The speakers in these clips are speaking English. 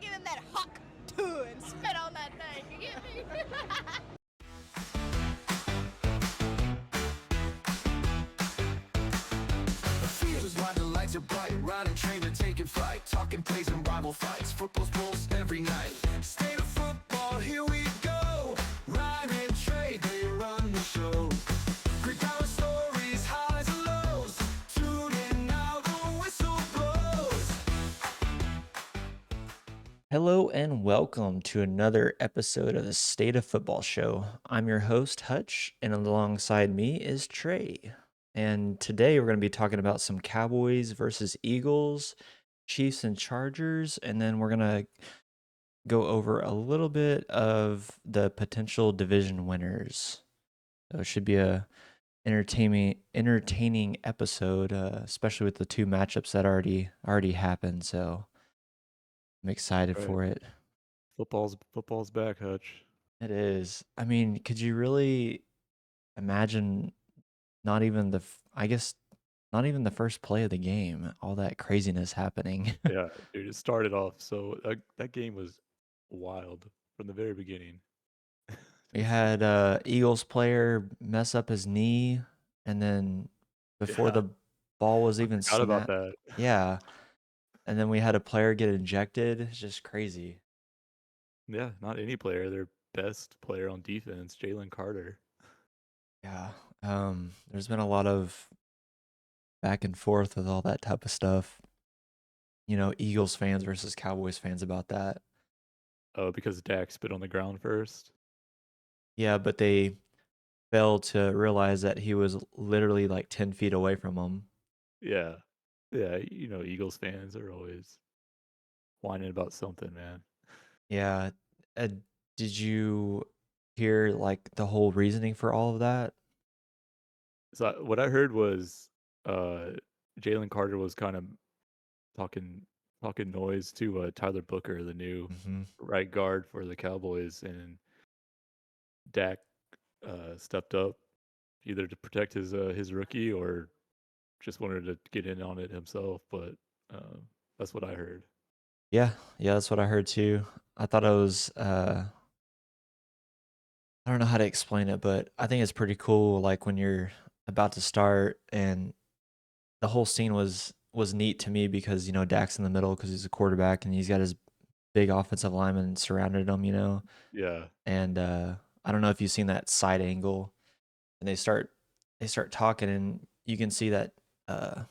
get in that hawk too and spit on that thing. You get me? The field is wide, the lights are bright. Riding train to taking flight. Talking plays and rival fights. Football's pulse every night. State of football, here we go. Ryan and Trey, they run the show. Great power stories, highs and lows. Tune in now, the whistle blows. Hello and welcome to another episode of the State of Football Show. I'm your host, Hutch, and alongside me is Trey. And today we're going to be talking about some Cowboys versus Eagles, Chiefs and Chargers, and then we're going to go over a little bit of the potential division winners. So it should be a entertaining episode, especially with the two matchups that already happened. So I'm excited Right. for it. Football's back, Hutch. It is. I mean, could you really imagine not even I guess not even the first play of the game, all that craziness happening? Yeah, dude, it started off so that game was wild from the very beginning. We Just had Eagles player mess up his knee, and then before yeah, the ball was I even forgot about snapped, that. yeah, and then we had a player get ejected. It's just crazy. Yeah, not any player, their best player on defense, Jalen Carter. Yeah. There's been a lot of back and forth with all that type of stuff. Eagles fans versus Cowboys fans about that. Oh, because Dak spit on the ground first. Yeah, but they failed to realize that he was literally like 10 feet away from him. Yeah, yeah, Eagles fans are always whining about something, man. Yeah. Uh, did you hear like the whole reasoning for all of that? So what I heard was uh Jalen Carter was kind of talking talking noise to Tyler Booker, the new Hmm. right guard for the Cowboys, and Dak stepped up either to protect his rookie or just wanted to get in on it himself. But uh, that's what I heard. Yeah, yeah, that's what I heard too. I thought it was I don't know how to explain it, but I think it's pretty cool like when you're about to start and the whole scene was neat to me because Dak's in the middle because he's a quarterback and he's got his big offensive lineman surrounded him. Yeah, And I don't know if you've seen that side angle and they start talking and you can see that uh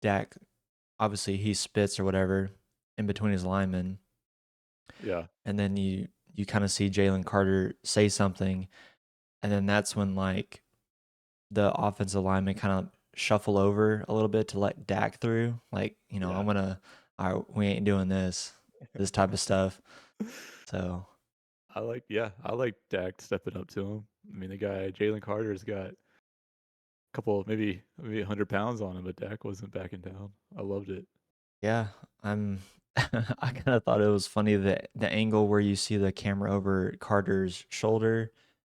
Dak obviously he spits or whatever in between his linemen, yeah, and then you kind of see Jalen Carter say something, and then that's when like the offensive lineman kind of shuffle over a little bit to let Dak through. Like yeah. I'm gonna, all right, we ain't doing this type of stuff. So I like Dak stepping up to him. I mean, the guy Jalen Carter's got a couple, maybe 100 pounds on him, but Dak wasn't backing down. I loved it. yeah, I'm. I kind of thought it was funny that the angle where you see the camera over Carter's shoulder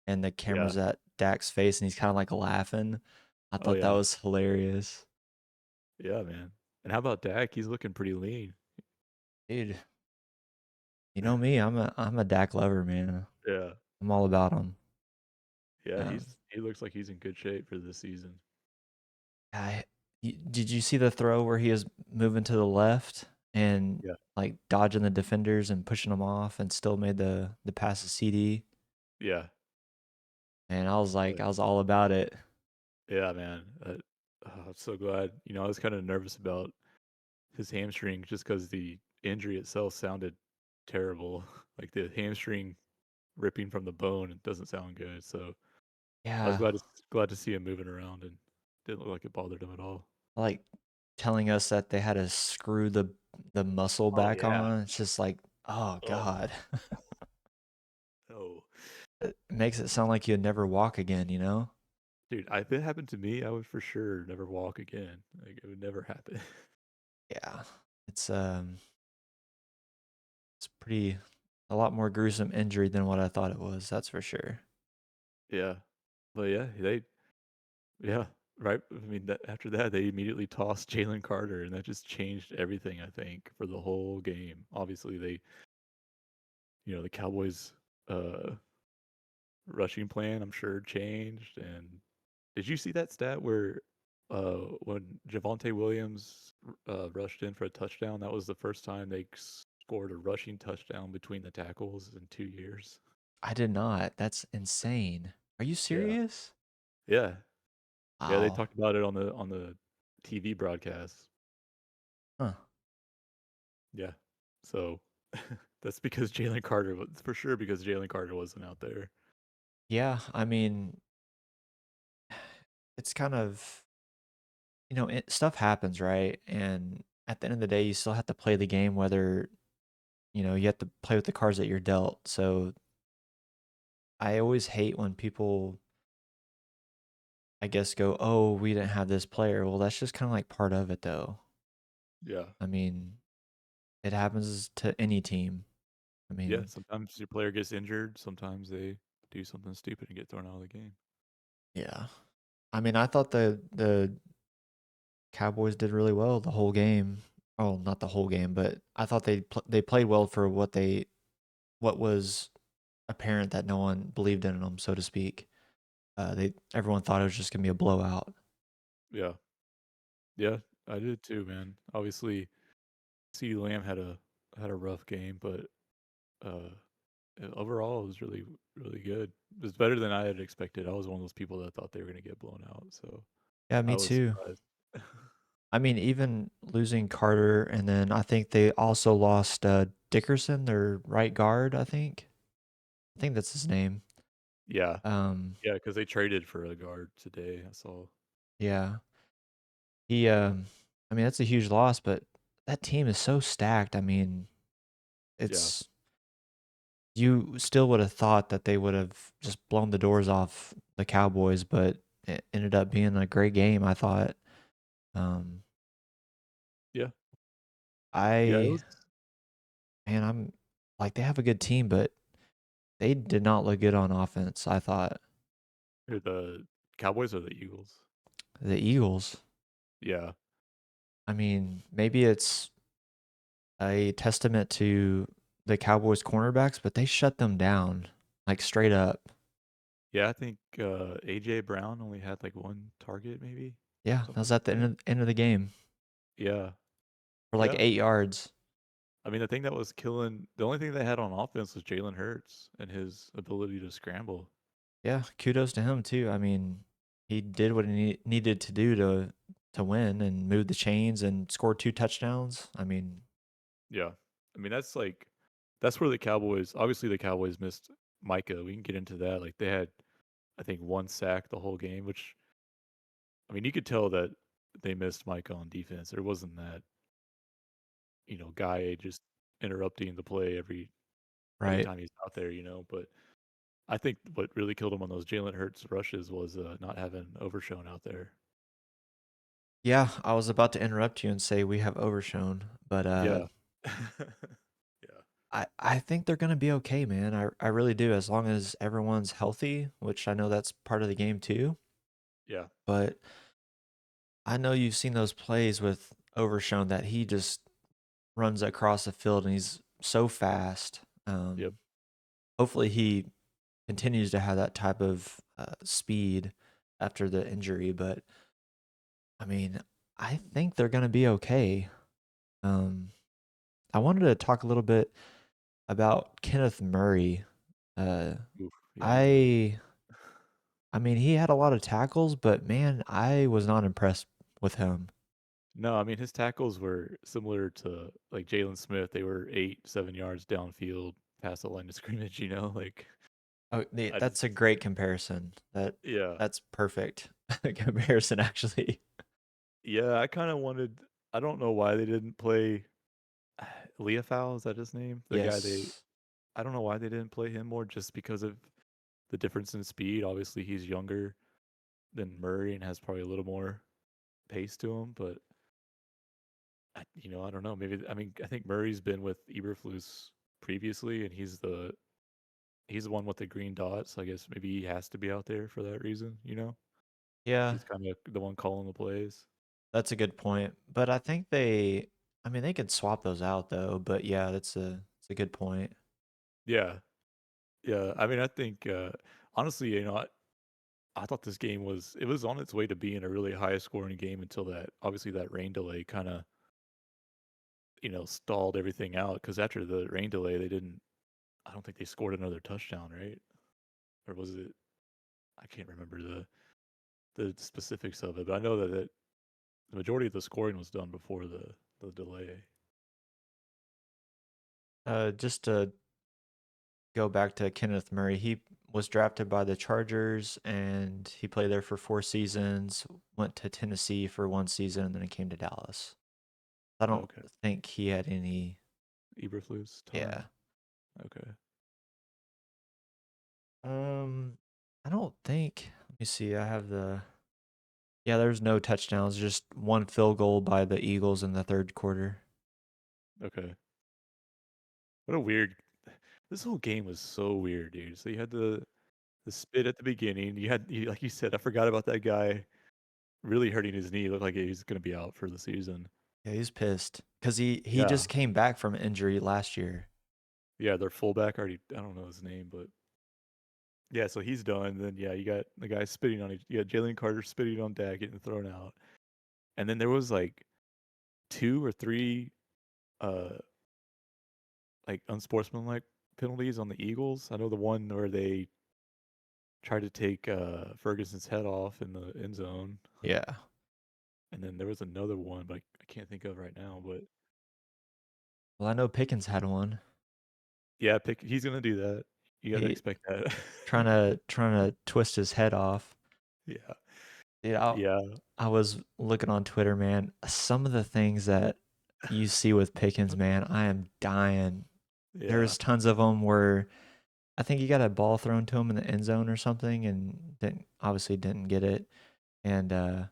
and the Yeah. camera's at Dak's face and he's kind of like laughing. I Oh thought that yeah. was hilarious. Yeah, man. And how about Dak? He's looking pretty lean. Dude, you know me, I'm a Dak lover, man. Yeah. I'm all about him. Yeah, Um, he looks like he's in good shape for this season. I did you see the throw where he was moving to the left and Yeah. like dodging the defenders and pushing them off and still made the pass to CD? Yeah. And I was Oh, like, I was all about it. yeah, man. I'm so glad. I was kind of nervous about his hamstring just because the injury itself sounded terrible. Like the hamstring ripping from the bone, it doesn't sound good. So I was Yeah, glad to see him moving around and didn't look like it bothered him at all. like telling us that they had to screw the muscle Oh back yeah. on. It's just like, oh Oh God. no, It makes it sound like you'd never walk again? dude! If it happened to me, I would for sure never walk again. Like it would never happen. Yeah. It's it's pretty a lot more gruesome injury than what I thought it was, that's for sure. Yeah, but yeah, they yeah. right. I mean, that after that, they immediately tossed Jalen Carter, and that just changed everything. I think for the whole game. Obviously, the Cowboys' uh, rushing plan, I'm sure, changed. And did you see that stat where when Javonte Williams rushed in for a touchdown, that was the first time they scored a rushing touchdown between the tackles in 2 years? I did not. That's insane. Are you Yeah, serious? yeah, yeah. They Wow. talked about it on the TV broadcast. Huh. Yeah, so that's because Jalen Carter was for sure because Jalen Carter wasn't out there. Yeah, I mean, it's kind of, stuff happens, right? And at the end of the day, you still have to play the game, whether, you have to play with the cards that you're dealt. So I always hate when people, I guess, go, oh, we didn't have this player. Well, that's just kind of like part of it, though. Yeah, I mean, it happens to any team. I yeah. mean, Sometimes your player gets injured. Sometimes they do something stupid and get thrown out of the game. yeah. I mean, I thought the Cowboys did really well the whole game. Oh, not the whole game, but I thought they played well for what was apparent that no one believed in them, so to speak. They everyone thought it was just gonna be a blowout. Yeah, yeah. I did too, man. Obviously, CeeDee Lamb had a rough game, but uh, overall it was really really good. It was better than I had expected. I was one of those people that thought they were gonna get blown out, so Yeah, I me was too. surprised. I mean, even losing Carter, and then I think they also lost Dickerson, their right guard. I think that's his name. Yeah, Um, yeah, because they traded for a guard today. I saw. yeah, he. I mean, that's a huge loss, but that team is so stacked. I mean, Yeah, it's you still would have thought that they would have just blown the doors off the Cowboys, but it ended up being a great game, I thought. Um, yeah, yeah. It I was man, I'm like they have a good team, but they did not look good on offense, I thought. the Cowboys or the Eagles. The Eagles, Yeah, I mean, maybe it's a testament to the Cowboys cornerbacks, but they shut them down like straight up. yeah. I think AJ Brown only had like one target, maybe Yeah, that something was at the like that. end of the game Yeah, for like yeah. 8 yards. I mean, the thing that was killing the only thing they had on offense was Jalen Hurts and his ability to scramble. Yeah, kudos to him too. I mean, he did what he needed to do to win and move the chains and score 2 touchdowns. I mean, Yeah, I mean that's where the Cowboys. Obviously, the Cowboys missed Micah. We can get into that. Like they had, I think, one sack the whole game, which I mean, you could tell that they missed Micah on defense. There wasn't that guy just interrupting the play every right. time he's out there. But I think what really killed him on those Jalen Hurts rushes was not having Overshown out there. Yeah, I was about to interrupt you and say we have overshown, but Yeah. Yeah. I think they're gonna be okay, man. I really do, as long as everyone's healthy, which I know that's part of the game too. Yeah. But I know you've seen those plays with Overshown that he just runs across the field and he's so fast. Yep. Hopefully he continues to have that type of speed after the injury. But I mean, I think they're gonna be okay. Um, I wanted to talk a little bit about Kenneth Murray. Uh, Oof. Yeah. I I mean, he had a lot of tackles, but man, I was not impressed with him. No, I mean his tackles were similar to like Jalen Smith. They were 8, 7 yards downfield past the line of scrimmage. Like Oh, I just that's a great comparison. yeah That's perfect comparison, actually. yeah. I kind of wanted. I don't know why they didn't play Leafau. Is that his name? The guy they. Yes. I don't know why they didn't play him more. Just because of the difference in speed. Obviously, he's younger than Murray and has probably a little more pace to him. But I don't know. Maybe I mean I think Murray's been with Eberflus previously, and he's the one with the green dots. So I guess maybe he has to be out there for that reason. Yeah, He's kind of the one calling the plays. that's a good point. But I mean, they could swap those out though. But yeah, that's a good point. Yeah, yeah. I mean, I think honestly, I thought this game was on its way to being a really high scoring game until that obviously that rain delay kind of stalled everything out because after the rain delay they didn't I don't think they scored another touchdown, right? Or was it? I can't remember the specifics of it, but I know that the majority of the scoring was done before the delay. Just to go back to Kenneth Murray, he was drafted by the Chargers and he played there for 4 seasons. Went to Tennessee for 1 season and then he came to Dallas. I don't Okay, think he had any. Eberflus Yeah. time. Okay, Um, I don't think. Let me see. I have the. Yeah, there's no touchdowns. Just one field goal by the Eagles in the third quarter. okay. What a weird. This whole game was so weird, dude. So you had the spit at the beginning. Like you said, I forgot about that guy really hurting his knee. It looked like he's gonna be out for the season. Yeah, he's pissed because he Yeah, just came back from injury last year. yeah. Their fullback already. I don't know his name, but yeah. So he's done. Then yeah, you got the guy spitting on it. You got Jalen Carter spitting on Dak, getting thrown out, and then there was like two or three uh like unsportsmanlike penalties on the Eagles. I know the one where they tried to take Ferguson's head off in the end zone, Yeah. and then there was another one, but I can't think of right now. But Well, I know Pickens had one. yeah, he's gonna do that. You gotta He expect that. trying to twist his head off. Yeah, Dude, yeah, I was looking on Twitter, man. Some of the things that you see with Pickens, man, I am dying. yeah. There's tons of them where I think he got a ball thrown to him in the end zone or something, and didn't get it. And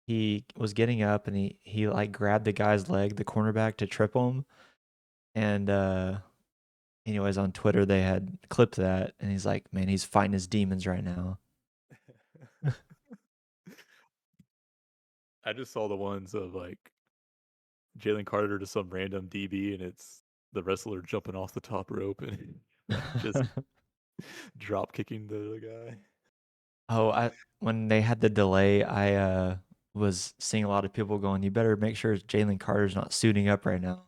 he was getting up, and he like grabbed the guy's leg, the cornerback, to trip him. And anyways, on Twitter they had clipped that, and he's like, man, he's fighting his demons right now. I just saw the ones of like Jalen Carter to some random DB, and it's the wrestler jumping off the top rope and like just drop kicking the guy. Oh, I when they had the delay, I was seeing a lot of people going, "You better make sure Jalen Carter's not suiting up right now."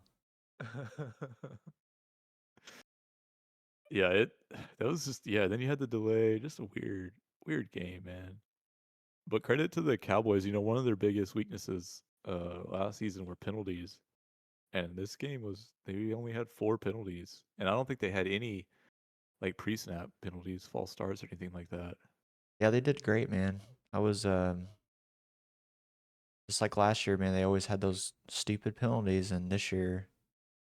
Yeah, it that was just yeah. Then you had the delay, just a weird game, man. But credit to the Cowboys. One of their biggest weaknesses last season were penalties, and this game was they only had 4 penalties, and I don't think they had any like pre-snap penalties, false starts, or anything like that. Yeah, they did great, man. I was just like last year, man. They always had those stupid penalties, and this year,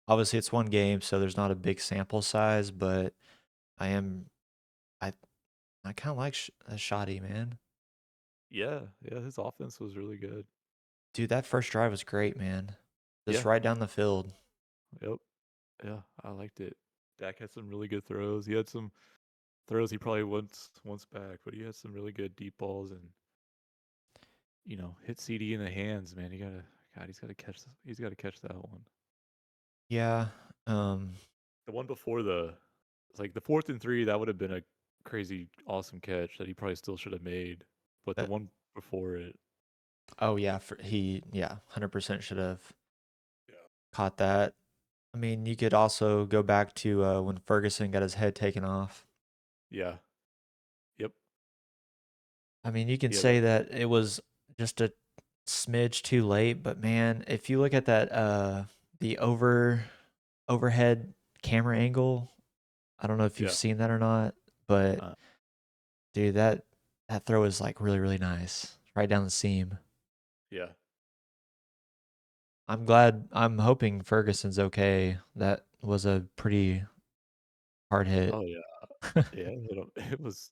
obviously, it's one game, so there's not a big sample size. But I am, I, I kind of like Shoddy, man. Yeah, yeah, his offense was really good. Dude, that first drive was great, man. Just Yeah, right down the field. yep, yeah, I liked it. Dak had some really good throws. He had some throws he probably wants back, but he had some really good deep balls and hit CD in the hands, man. He's gotta catch that one. Yeah. Um. The one before it's like the 4th and 3, that would have been a crazy awesome catch that he probably still should have made. But the That. one before it, Oh yeah. Yeah, 100% should have yeah, caught that. I mean, you could also go back to when Ferguson got his head taken off. yeah, yep, I mean, you can yeah, say that it was just a smidge too late, but man, if you look at that the overhead camera angle, I don't know if you've yeah, seen that or not, but uh, dude, that throw is like really really nice, right down the seam. yeah. I'm hoping Ferguson's okay. That was a pretty hard hit. Oh yeah, yeah. It hit him. It was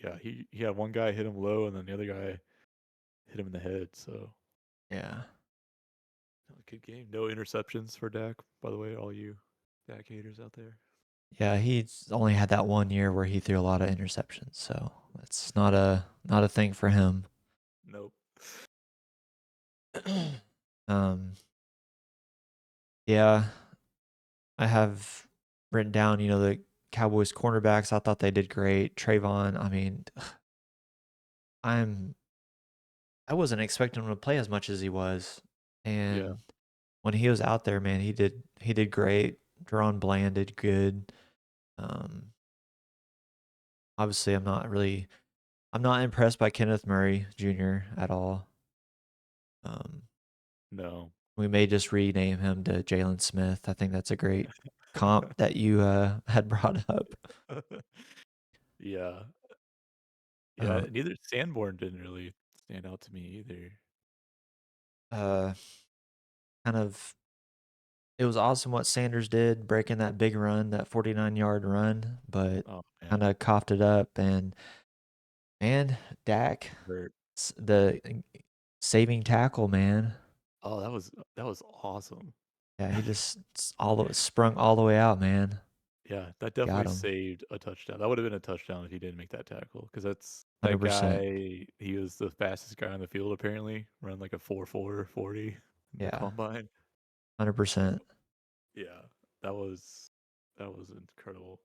yeah. He had one guy hit him low, and then the other guy hit him in the head. So Yeah. good game. No interceptions for Dak, by the way, all you Dak haters out there. Yeah, he's only had that 1 year where he threw a lot of interceptions, so It's not a thing for him. Nope. um, yeah, I have written down, the Cowboys cornerbacks. I thought they did great. Trayvon, I mean, I'm I wasn't expecting him to play as much as he was, Yeah. and when he was out there, man, he did great. Deron Bland did good. Um, obviously, I'm not impressed by Kenneth Murray Jr. at all. Um, No. we may just rename him to Jalen Smith. I think that's a great comp that you had brought up. Yeah. Yeah. Uh, Neither Sanborn didn't really stand out to me either. uh, kind of, it was awesome what Sanders did, breaking that big run, that 49-yard run, but Oh kind man. of coughed it up. And Dak, Hurt. the saving tackle, man. Oh, that was awesome. Yeah, he just sprung all the way out, man. Yeah, that Got definitely him, saved a touchdown. That would have been a touchdown if he didn't make that tackle, because that 100%. guy, he was the fastest guy on the field apparently, run like a 4.4 40 in the Yeah, combine. 100%. Yeah, that was that was incredible.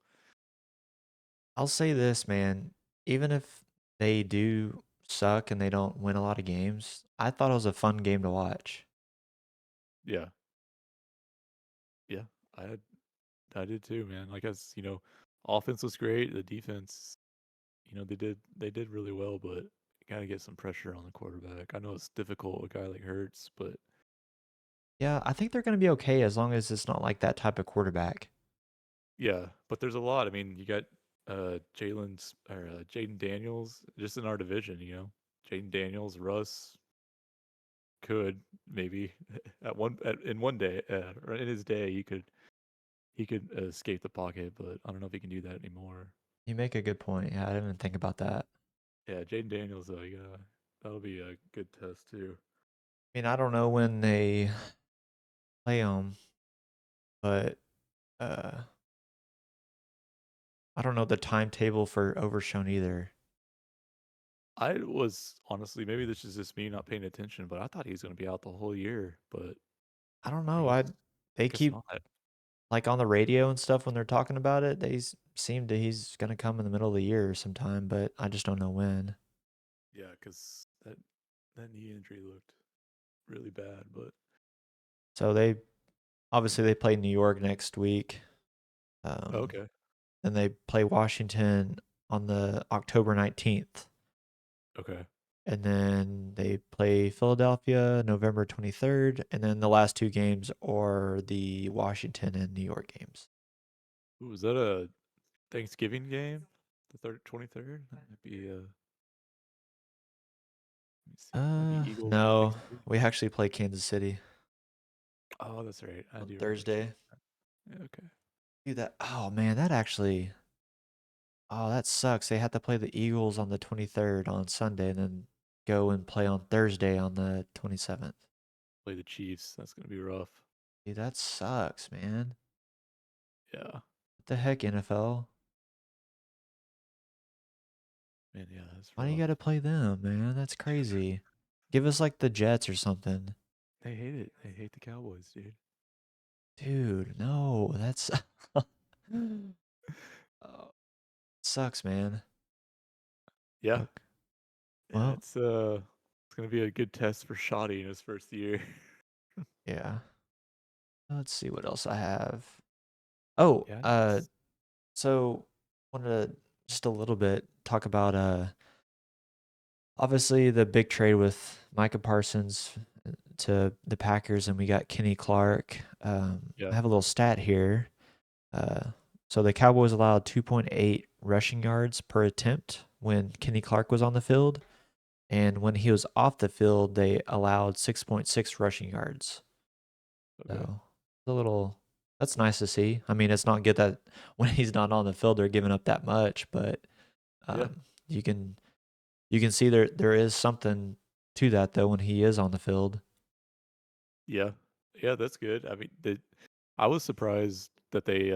I'll say this, man. Even if they do suck and they don't win a lot of games, I thought it was a fun game to watch. Yeah, yeah, I had I did too, man. Like as offense was great. The defense, they did really well, but you gotta get some pressure on the quarterback. I know it's difficult with a guy like Hurts, but Yeah, I think they're going to be okay as long as it's not like that type of quarterback. yeah, but there's a lot. I mean, you got Jaden Daniels just in our division. Jaden Daniels, Russ could maybe in one day, or in his day, he could escape the pocket, but I don't know if he can do that anymore. You make a good point. Yeah, I didn't even think about that. Yeah, Jaden Daniels though, yeah, that'll be a good test too. I mean, I don't know when they play them, but uh, I don't know the timetable for Overshown either. I was honestly, maybe this is just me not paying attention, but I thought he was going to be out the whole year, but I don't I know. guess They guess keep not. like on the radio and stuff when they're talking about it. Seem to he's gonna come in the middle of the year sometime, but I just don't know when. Yeah, because that knee injury looked really bad, but So they obviously they play New York next week. Um, okay, then they play Washington on the October 19th. okay. And then they play Philadelphia November 23rd. And then the last two games are the Washington and New York games. Ooh, is that a Thanksgiving game? The 23rd? That might be let me see. Might be Eagles No, Thanksgiving. we actually play Kansas City Oh, that's right. I on do remember seeing Thursday. that. Yeah, okay. Dude, oh man, that sucks. They had to play the Eagles on the 23rd on Sunday and then go and play on Thursday on the 27th. Play the Chiefs. That's gonna be rough. Dude, that sucks, man. Yeah. What the heck, NFL? Man, yeah, that's Why do you rough. gotta play them, man? That's crazy. Give us like the Jets or something. They hate it. They hate the Cowboys, dude. Dude, no, that's oh, sucks, man. Yeah. Okay. Yeah, Well, it's gonna be a good test for Shoddy in his first year. yeah. Let's see what else I have. Oh, Yeah. so wanted to just a little bit talk about obviously the big trade with Micah Parsons to the Packers, and we got Kenny Clark. I Yeah. have a little stat here. Uh, so the Cowboys allowed 2.8 rushing yards per attempt when Kenny Clark was on the field, and when he was off the field, they allowed 6.6 rushing yards. Okay. So a little that's nice to see. I mean, it's not good that when he's not on the field, they're giving up that much, but Yeah. you can see there is something to that though when he is on the field. Yeah. Yeah, that's good. I mean, I was surprised that they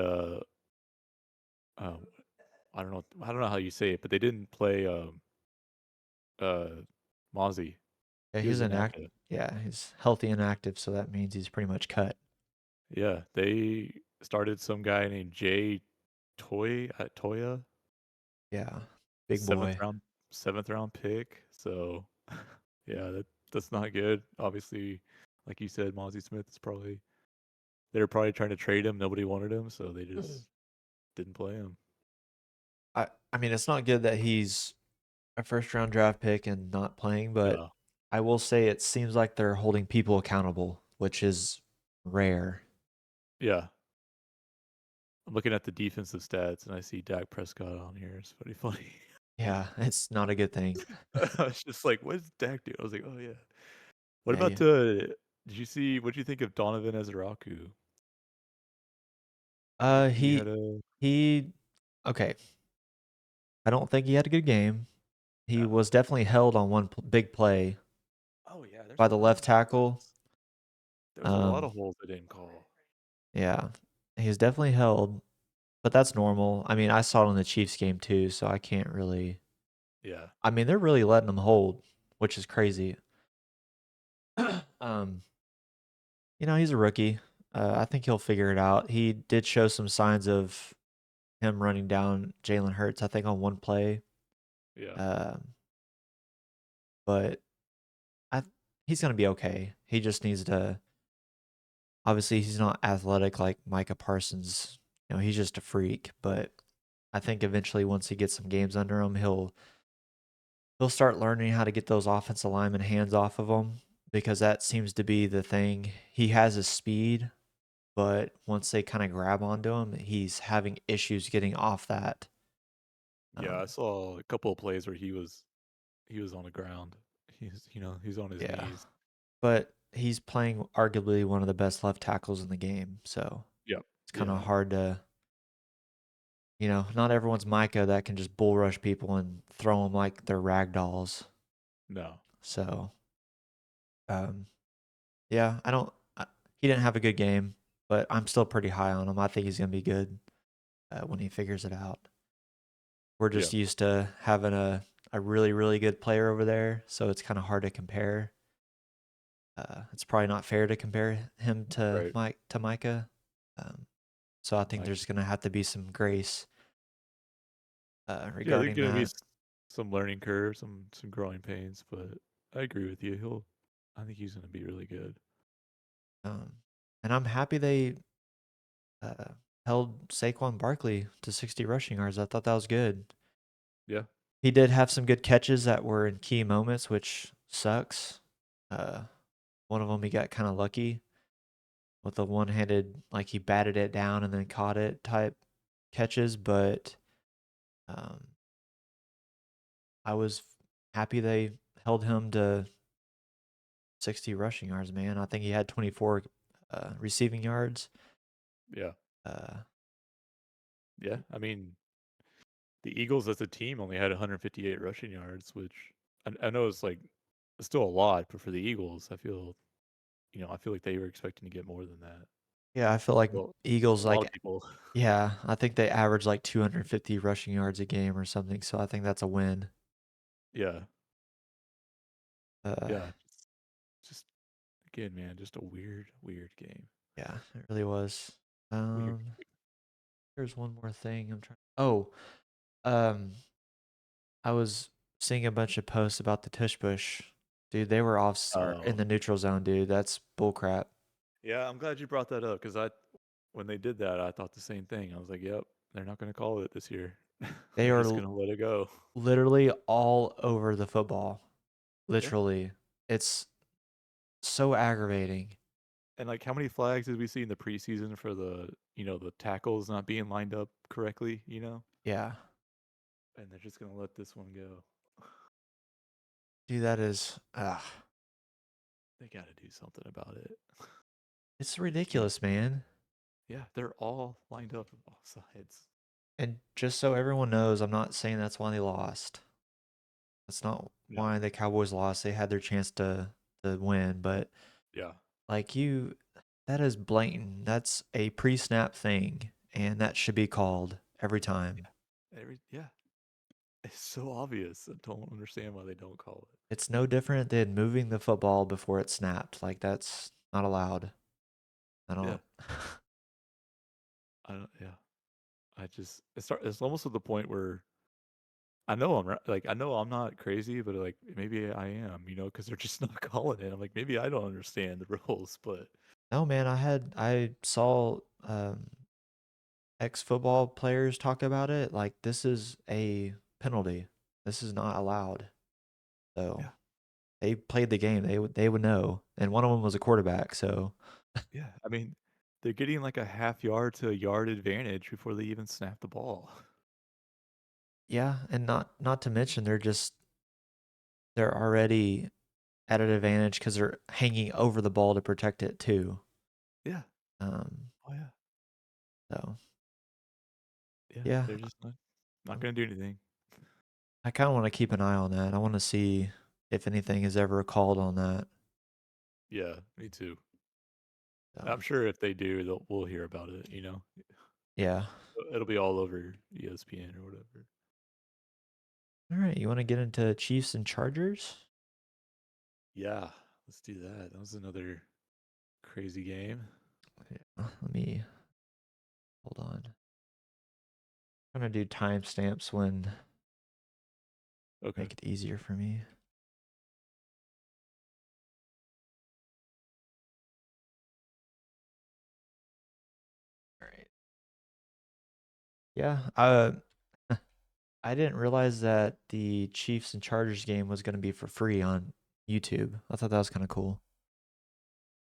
I don't know how you say it, but they didn't play uh Mozzie. Yeah, He he's was inactive. inactive. Yeah, he's healthy and active, so that means he's pretty much cut. Yeah, they started some guy named Jay Toya, Yeah, big seventh boy. round seventh round pick. So yeah, that's not good. Obviously, like you said, Mozzie Smith is probably they're probably trying to trade him. Nobody wanted him, so they just didn't play him. I mean, it's not good that he's a first round draft pick and not playing, but No. I will say it seems like they're holding people accountable, which is rare. Yeah. I'm looking at the defensive stats and I see Dak Prescott on here. It's pretty funny. Yeah, it's not a good thing. I was just like, what does Dak do? I was like, oh yeah. What Yeah, about did you see what do you think of Donovan Ezraku? You uh, think he had he a he, okay. I don't think he had a good game. He no. was definitely held on one big play Oh yeah, there's by a the lot left of tackle. there was a lot Um, of holes they didn't call. yeah, he was definitely held, but that's normal. I mean, I saw it in the Chiefs game too, so I can't really. Yeah. I mean, they're really letting him hold, which is crazy. um, he's a rookie. I think he'll figure it out. He did show some signs of him running down Jalen Hurts, I think, on one play. Yeah. Um, but I he's gonna be okay. He just needs to. Obviously, he's not athletic like Micah Parsons. He's just a freak. But I think eventually, once he gets some games under him, he'll start learning how to get those offensive lineman hands off of him because that seems to be the thing. He has his speed, but once they kind of grab onto him, he's having issues getting off that. Yeah, I Um, saw a couple of plays where he was on the ground. He's on his yeah, knees. but he's playing arguably one of the best left tackles in the game, so Yep. it's kind of Yeah. hard to. Not everyone's Micah that can just bull rush people and throw them like they're rag dolls. No. So, um, yeah, I don't. He didn't have a good game, but I'm still pretty high on him. I think he's gonna be good when he figures it out. We're Yeah. just used to having a really really good player over there, so it's kind of hard to compare. It's probably not fair to compare him to Right. Micah. Um, so I think I there's gonna have to be some grace Yeah, there's regarding gonna be that. some learning curve, some growing pains, but I agree with you. I think he's gonna be really good. Um, and I'm happy they uh, held Saquon Barkley to 60 rushing yards. I thought that was good. Yeah, He did have some good catches that were in key moments, which sucks. Uh, one of them he got kind of lucky with the one-handed, like he batted it down and then caught it type catches, but um, I was happy they held him to 60 rushing yards, man. I think he had 24 receiving yards. yeah, Uh, yeah. I mean, the Eagles as a team only had 158 rushing yards, which I know it's still a lot, but for the Eagles, I feel like they were expecting to get more than that. yeah, I feel like Well, Eagles a lot like of people. yeah, I think they average like 250 rushing yards a game or something. So I think that's a win. Yeah, Uh, yeah. Just again, man, just a weird game. yeah, it really was. Weird. There's one more thing I'm trying. Oh, um, I was seeing a bunch of posts about the tush push. Dude, they were off or in Oh, the neutral zone, dude. That's bullcrap. yeah. I'm glad you brought that up because when they did that, I thought the same thing. I was like, yep, they're not gonna call it this year. They They're are just gonna let it go. literally all over the football. Yeah. Literally. It's so aggravating. And like, how many flags did we see in the preseason for the tackles not being lined up correctly? Yeah. And they're just gonna let this one go. Dude, that is They got to do something about it. it's Can't. ridiculous, man. Yeah, they're all lined up on all sides. And just so everyone knows, I'm not saying that's why they lost. That's not No. why the Cowboys lost. They had their chance to win, but Yeah. like that is blatant. That's a pre-snap thing, and that should be called every time. Yeah, it's so obvious. I don't understand why they don't call it. It's no different than moving the football before it snapped. Like that's not allowed. I Yeah, don't. I don't. Yeah, it's almost to the point where I know I'm right. Like I know I'm not crazy, but like maybe I am. Because they're just not calling it. I'm like maybe I don't understand the rules, but No, man. I saw ex football players talk about it. Like this is a penalty. This is not allowed. So yeah, they played the game. They would know. And one of them was a quarterback. So yeah. I mean, they're getting like a half yard to a yard advantage before they even snap the ball. yeah, and not to mention they're already at an advantage because they're hanging over the ball to protect it too. Yeah. Um, Oh yeah. so Yeah. yeah, They're just not gonna do anything. I kind of want to keep an eye on that. I want to see if anything is ever called on that. Yeah, me too. So I'm sure if they do, we'll hear about it. yeah. It'll be all over ESPN or whatever. All right, you want to get into Chiefs and Chargers? Yeah, let's do that. That was another crazy game. Yeah, let me hold on. I'm gonna do timestamps when Okay. make it easier for me. All right. Yeah. I didn't realize that the Chiefs and Chargers game was gonna be for free on YouTube. I thought that was kind of cool.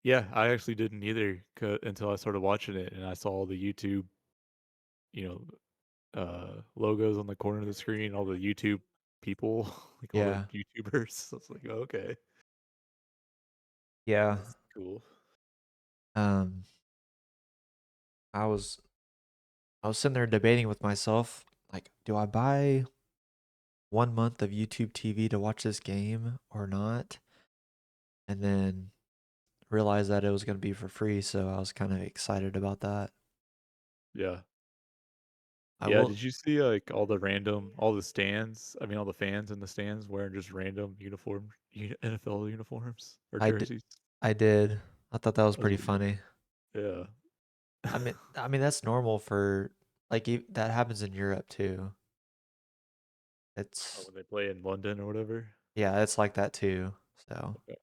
Yeah, I actually didn't either until I started watching it and I saw all the YouTube, you logos on the corner of the screen, all the YouTube people, like all the Yeah. YouTubers. So it's like, okay, Yeah. that's cool. Um, I was I was sitting there debating with myself, like, do I buy 1 month of YouTube TV to watch this game or not? And then realized that it was gonna be for free, so I was kind of excited about that. Yeah. I Yeah, will. did you see like all the stands? I mean, all the fans in the stands wearing just random NFL uniforms or I did. jerseys? I did. I thought that was That was pretty weird. funny. Yeah. I mean that's normal for like that happens in Europe too. Oh, It's when they play in London or whatever. yeah, it's like that too. So Okay.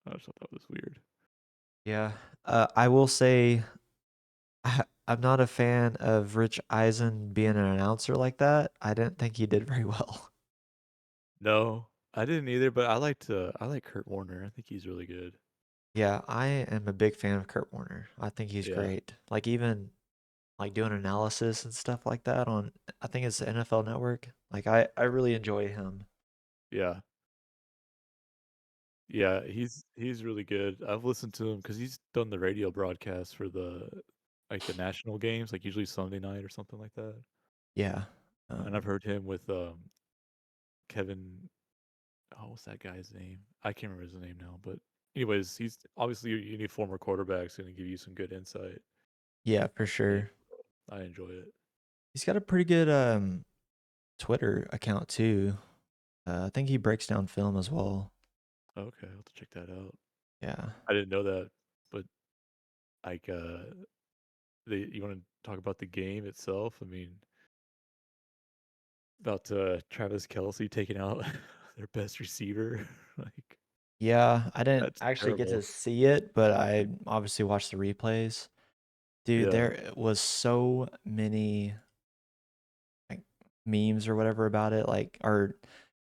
I just thought that was weird. yeah, I will say I'm not a fan of Rich Eisen being an announcer like that. I didn't think he did very well. No, I didn't either, but I like Kurt Warner. I think he's really good. Yeah, I am a big fan of Kurt Warner. I think he's Yeah. great. Like even like doing analysis and stuff like that on I think it's the NFL Network. Like I really enjoy him. Yeah. Yeah, he's really good. I've listened to him because he's done the radio broadcast for the national games, like usually Sunday night or something like that. Yeah. And I've Um, heard him with Kevin. Oh, what's that guy's name? I can't remember his name now. But anyways, he's obviously you need former quarterbacks going to give you some good insight yeah, for on the game. sure. I enjoy it. He's got a pretty good Twitter account too. I think he breaks down film as well. Okay, I'll have to check that out. Yeah. I didn't know that, but like you want to talk about the game itself? I mean, about Travis Kelsey taking out their best receiver. Like Yeah, I didn't that's actually get to terrible. see it, but I obviously watched the replays. Dude, Yeah. there was so many like memes or whatever about it, like or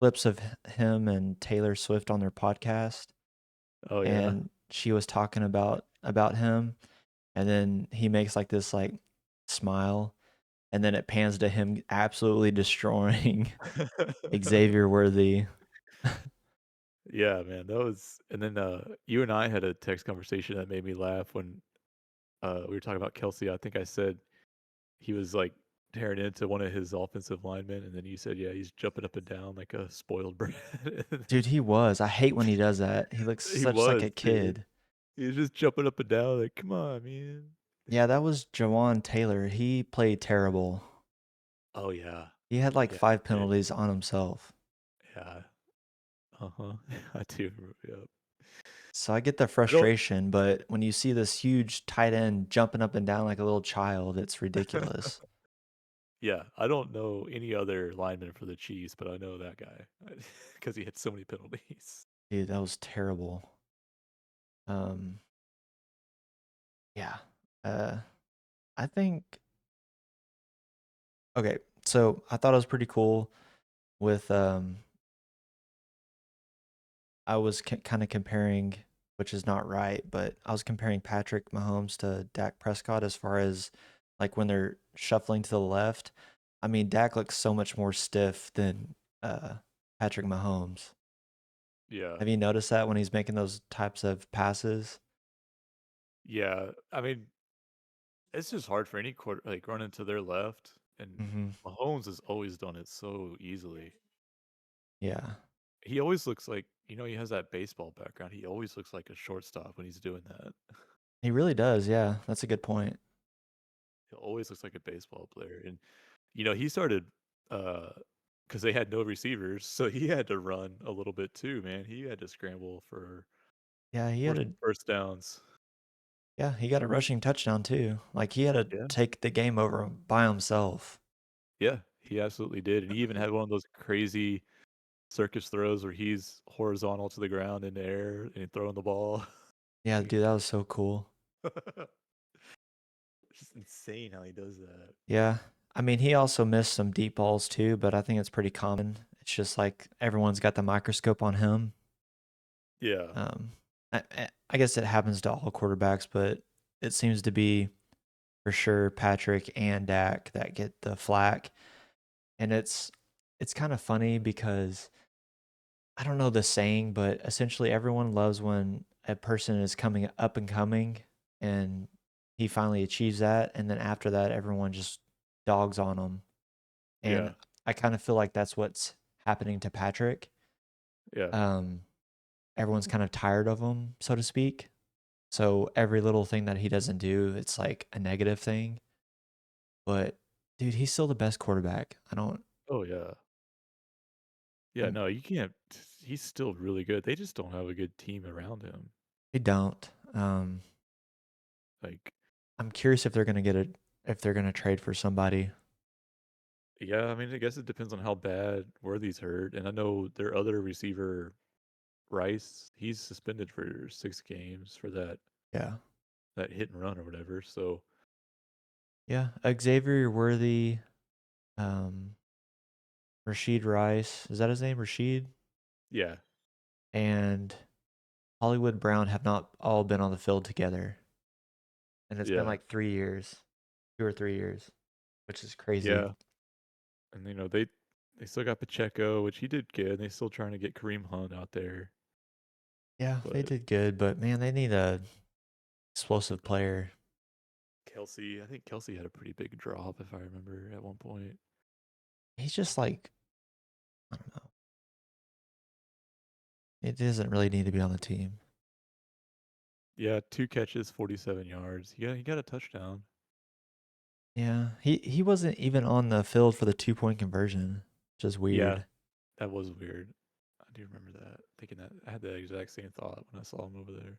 clips of him and Taylor Swift on their podcast, Oh yeah. and she was talking about him, and then he makes like this like smile, and then it pans to him absolutely destroying Xavier Worthy. Yeah, man. That was and then you and I had a text conversation that made me laugh when we were talking about Kelsey. I think I said he was like tearing into one of his offensive linemen, and then you said, yeah, he's jumping up and down like a spoiled brat. And Dude, he was. I hate when he does that. He looks he such like was, a dude. kid. He was just jumping up and down, like, come on, man. Yeah, that was Jawan Taylor. He played terrible. Oh yeah, He had like yeah, 5 he did. penalties on himself. Yeah, uh-huh. I do remember. Yep. So I get the I don't. frustration, but when you see this huge tight end jumping up and down like a little child, it's ridiculous. Yeah, I don't know any other lineman for the Chiefs, but I know that guy because he had so many penalties. Dude, that was terrible. Um, yeah. Uh, I think okay, so I thought it was pretty cool with I was kind of comparing, which is not right, but I was comparing Patrick Mahomes to Dak Prescott as far as like when they're shuffling to the left. I mean, Dak looks so much more stiff than uh, Patrick Mahomes. Yeah, Have you noticed that when he's making those types of passes? yeah. I mean, it's just hard for any quarter like running to their left, and Hmm. Mahomes has always done it so easily. Yeah, He always looks like he has that baseball background. He always looks like a shortstop when he's doing that. he really does. Yeah, that's a good point. He always looks like a baseball player, and he started uh because they had no receivers, so he had to run a little bit too, man. He had to scramble Yeah, for some first downs. he got a rushing touchdown too. Like he had to Yeah. take the game over by himself. Yeah, he absolutely did, and he even had one of those crazy circus throws where he's horizontal to the ground in the air and throwing the ball. Yeah, Like dude, that was so cool. it's just insane how he does that. Yeah. I mean, he also missed some deep balls too, but I think it's pretty common. It's just like everyone's got the microscope on him. Yeah. Um, I guess it happens to all quarterbacks, but it seems to be for sure Patrick and Dak that get the flack. And it's kind of funny because I don't know the saying, but essentially everyone loves when a person is coming up and coming and he finally achieves that, and then after that everyone just dogs on him. And Yeah. I kind of feel like that's what's happening to Patrick. Yeah. Um, Everyone's kind of tired of him, so to speak. So every little thing that he doesn't do, it's like a negative thing. But dude, he's still the best quarterback. I don't. Oh, yeah. Yeah, I'm. no, you can't he's still really good. They just don't have a good team around him. They don't. Like, I'm curious if they're gonna get it. If they're gonna trade for somebody. yeah, I mean, I guess it depends on how bad Worthy's hurt, and I know their other receiver, Rice, he's suspended for 6 games for Yeah. that hit and run or whatever, so Yeah. Xavier Worthy. Um, Rashid Rice. Is that his name? Rashid yeah. and Hollywood Brown have not all been on the field together, and it's been Yeah. like 3 years, 2 or 3 years, which is crazy. Yeah. And they still got Pacheco, which he did good. They still trying to get Kareem Hunt out there. Yeah, they But did good, but man, they need a explosive player. Kelsey, I think Kelsey had a pretty big drop if I remember at one point. He's just like, I don't know. It doesn't really need to be on the team. Yeah, 2 catches, 47 yards. Yeah, he got a touchdown. Yeah, he wasn't even on the field for the 2 point conversion, which is Yeah, weird. that was weird. I do remember that. Thinking that I had the exact same thought when I saw him over there.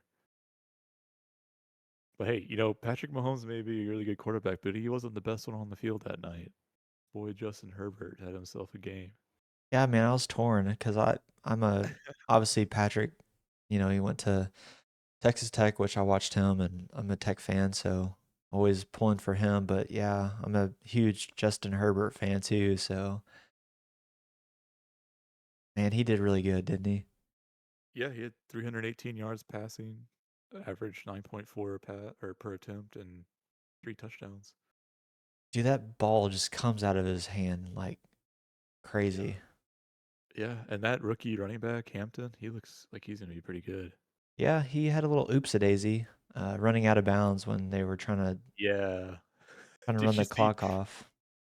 But hey, Patrick Mahomes may be a really good quarterback, but he wasn't the best one on the field that night. Boy, Justin Herbert had himself a game. Yeah, man, I was torn because I'm a obviously Patrick. He went to Texas Tech, which I watched him, and I'm a Tech fan, so always pulling for him. But yeah, I'm a huge Justin Herbert fan too. So man, he did really good, didn't he? Yeah, he had 318 yards passing, average 9.4 per attempt, and 3 touchdowns. Dude, that ball just comes out of his hand like Yeah. crazy. Yeah, and that rookie running back, Hampton, he looks like he's going to be pretty good. Yeah, he had a little oops a daisy, running out of bounds when they were Yeah. trying to run Did you the see clock off.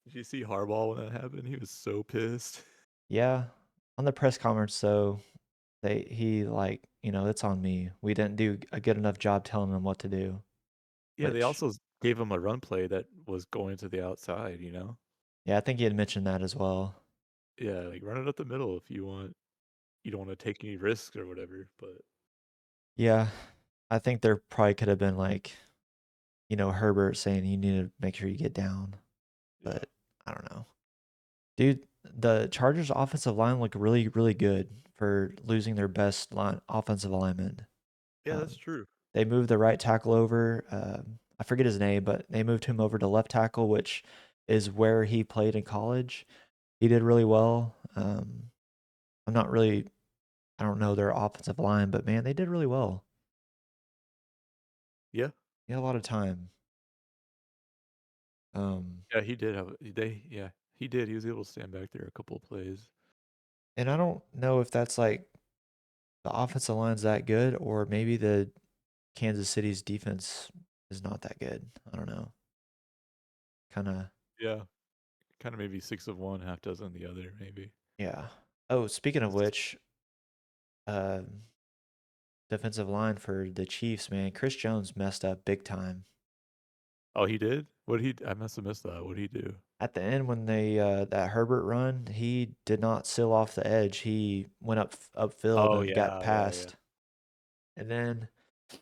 did you see Harbaugh when that happened? He was so pissed. Yeah, on the press conference, so he like it's on me. We didn't do a good enough job telling them what to do. Yeah, they Which also gave him a run play that was going to the outside. Yeah, I think he had mentioned that as well. Yeah, like run it up the middle if you want. You don't want to take any risks or whatever. But Yeah, I think there probably could have been like, Herbert saying you need to make sure you get down, yeah, but I don't know. Dude, the Chargers offensive line looked really, really good for losing their best offensive lineman. yeah, that's Um, true. they moved the right tackle over. I forget his name, but they moved him over to left tackle, which is where he played in college. He did really well. I'm not really, I don't know their offensive line, but man, they did really well. Yeah, He had a lot of time. Um, yeah, he did have they. Yeah, he did. He was able to stand back there a couple of plays. and I don't know if that's like the offensive line's that good or maybe the Kansas City's defense is not that good. I don't know. Kind of, Yeah, kind of maybe six of one, half dozen the other, maybe. yeah. Oh, speaking of 'Cause- which, uh, defensive line for the Chiefs, man, Chris Jones messed up big time. Oh, he did. What he? I must have missed that. What did he do? At the end, when they that Herbert run, he did not seal off the edge. He went upfield Oh and got yeah, yeah, yeah. past. And then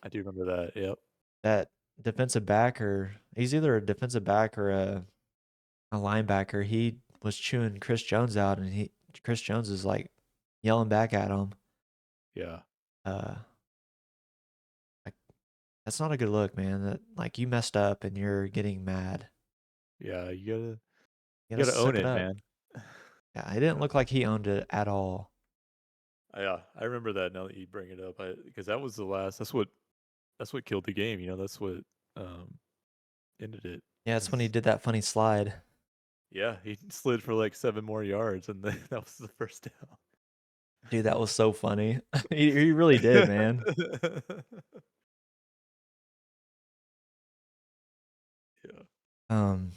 I do remember that. Yep. that defensive back, or he's either a defensive back or a linebacker, he was chewing Chris Jones out, and Chris Jones is like yelling back at him. Yeah. Uh, like that's not a good look, man. That like you messed up and you're getting mad. Yeah. You You gotta gotta own suck it it, up. man. Yeah, it didn't Yeah. look like he owned it at all. Yeah. I remember that now that you bring it up. Because that was the last. That's what killed the game. That's what um ended it. Yeah, it's when he 'Cause, did that funny slide. yeah, he slid for like 7 more yards, and then that was the first down. Dude, that was so funny. He really did, man. Yeah. Um,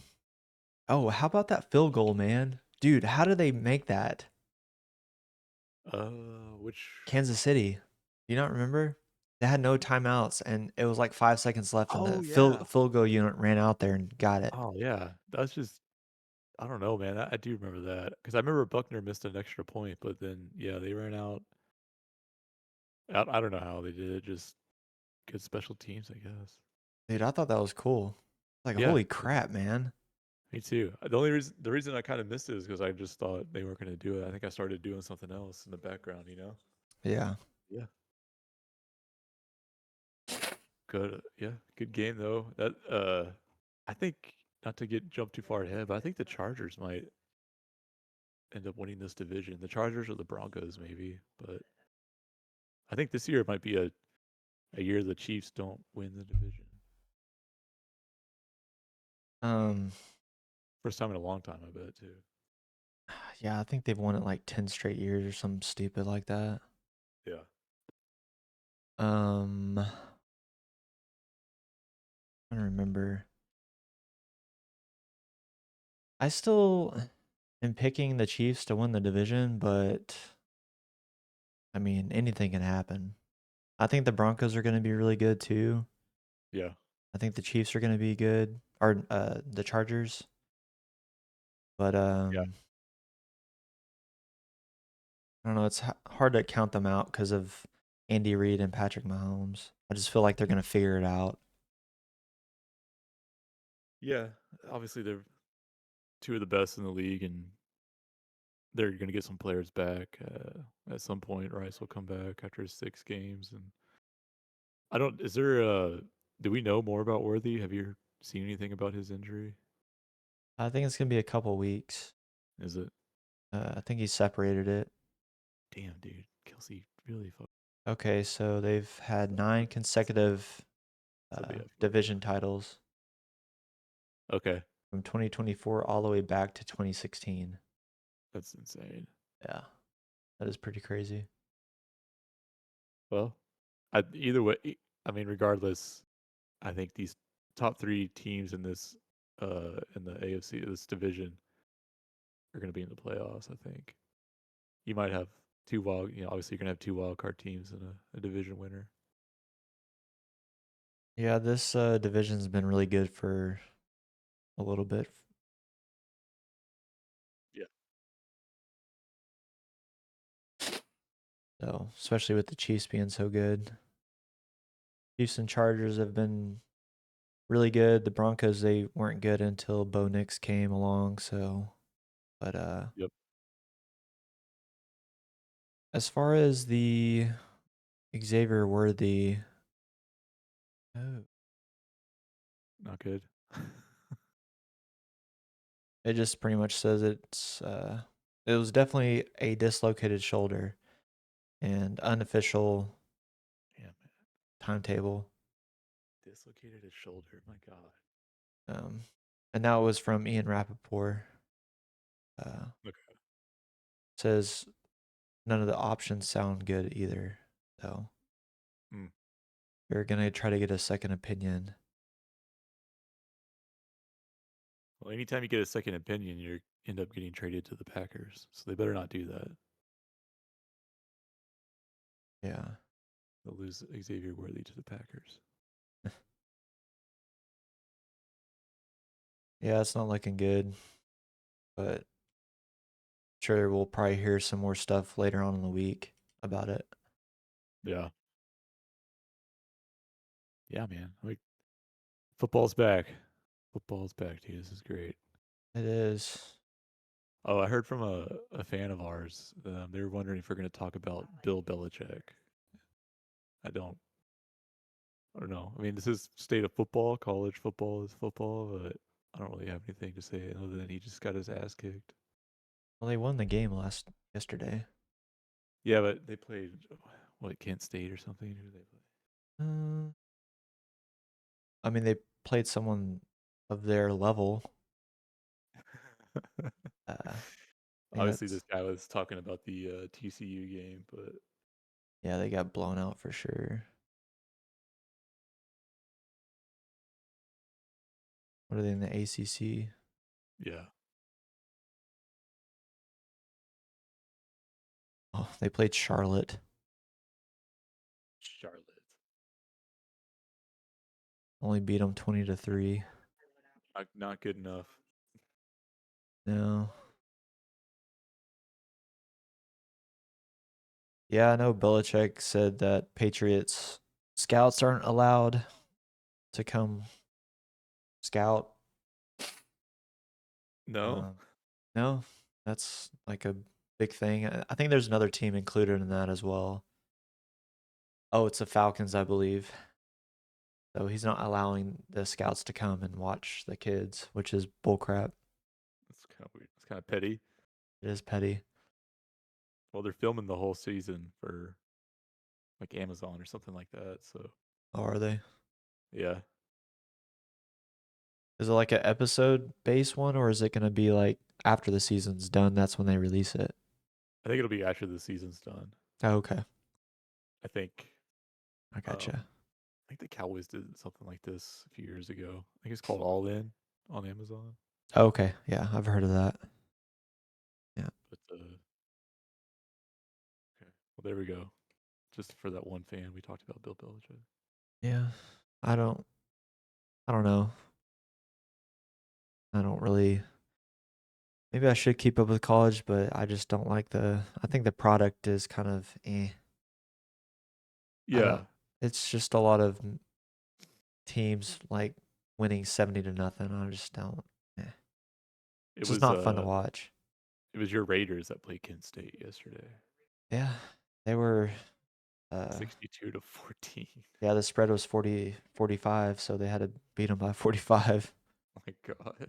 oh, how about that field goal, man? Dude, how did they make that? Which? Kansas City. Do you not remember? They had no timeouts and it was like 5 seconds left and Oh the yeah. field goal unit ran out there and got it. Oh yeah. That's just. I don't know, man. I do remember that because I remember Buckner missed an extra point, but then yeah, they ran out. I don't know how they did it. Just good special teams, I guess. Dude, I thought that was cool. Like, Yeah, holy crap, man. me too. The reason I kind of missed it is because I just thought they weren't going to do it. I think I started doing something else in the background. Yeah. Yeah. Good. Yeah. Good game though. I think not to get jump too far ahead, but I think the Chargers might end up winning this division. The Chargers or the Broncos, maybe. But I think this year might be a year the Chiefs don't win the division. Um, First time in a long time, I bet too. yeah, I think they've won it like 10 straight years or something stupid like that. Yeah. I don't remember. I still am picking the Chiefs to win the division, but I mean, anything can happen. I think the Broncos are going to be really good too. Yeah. I think the Chiefs are going to be good, or the Chargers. But Yeah. I don't know. It's hard to count them out because of Andy Reid and Patrick Mahomes. I just feel like they're going to figure it out. Yeah. Obviously, they're two of the best in the league, and they're going to get some players back at some point. Rice will come back after 6 games, and I don't. Is there? Do we know more about Worthy? Have you seen anything about his injury? I think it's going to be a couple weeks. Is it? I think he separated it. Damn, dude, Kelsey really fucked. Okay, so they've had 9 consecutive So they have fucked up. division titles Okay, from 2024 all the way back to 2016. that's insane. Yeah, that is pretty crazy. Well, either way, I mean, regardless, I think these top three teams in the AFC this division are going to be in the playoffs. I think you might have two wild. Obviously, you're going to have two wild card teams and a division winner. Yeah, this division's been really good for a little bit. So, especially with the Chiefs being so good. Chiefs and Chargers have been really good. The Broncos, they weren't good until Bo Nix came along, so but Yep. as far as the Xavier Worthy, oh, Not good. it just pretty much says it was definitely a dislocated shoulder and unofficial Damn it. timetable. Dislocated his shoulder. My God. Um, and that was from Ian Rappaport. Uh, Okay. says none of the options sound good either. So Mm. they're gonna try to get a second opinion. Well, anytime you get a second opinion, you end up getting traded to the Packers. So they better not do that. Yeah. They'll lose Xavier Worthy to the Packers. Yeah, it's not looking good, but sure we'll probably hear some more stuff later on in the week about it. Yeah. Yeah, man. Like football's back. Football's back, dude. This is great. It is. Oh, I heard from a fan of ours. They were wondering if we're going to talk about Bill Belichick. I don't. I don't know. I mean, this is state of football. College football is football, but I don't really have anything to say other than he just got his ass kicked. Well, they won the game yesterday. Yeah, but they played what Kent State or something. Who did they play? Uh, I mean, they played someone of their level. I think Obviously, that's this guy was talking about the TCU game, but yeah, they got blown out for sure. What are they in the ACC? yeah, Oh, they played Charlotte. Charlotte. Only beat them 20-3. Not good enough. No. Yeah, I know Belichick said that Patriots scouts aren't allowed to come scout. No, No, that's like a big thing. I think there's another team included in that as well. Oh, it's the Falcons, I believe. So he's not allowing the scouts to come and watch the kids, which is bullcrap. it's kind of weird. It's kind of petty. It is petty. Well, they're filming the whole season for like Amazon or something like that. So Oh, are they? yeah, Is it like an episode based one, or is it going to be like after the season's done? That's when they release it. I think it'll be after the season's done. Oh, okay, I think. I gotcha. I think the Cowboys did something like this a few years ago. I think it's called All In on Amazon. Oh, okay, yeah, I've heard of that. Yeah, But okay, well there we go. Just for that one fan, we talked about Bill Belichick. yeah. I don't. I don't know. I don't really. Maybe I should keep up with college, but I just don't like I think the product is kind of eh. I don't. Yeah, It's just a lot of teams like winning 70-0. I just don't. Eh. it It's just was not fun to uh, watch. it was your Raiders that played Kent State yesterday, Yeah, they were. 62-14. Yeah, the spread was 40-45, so they had to beat them by 45. My God.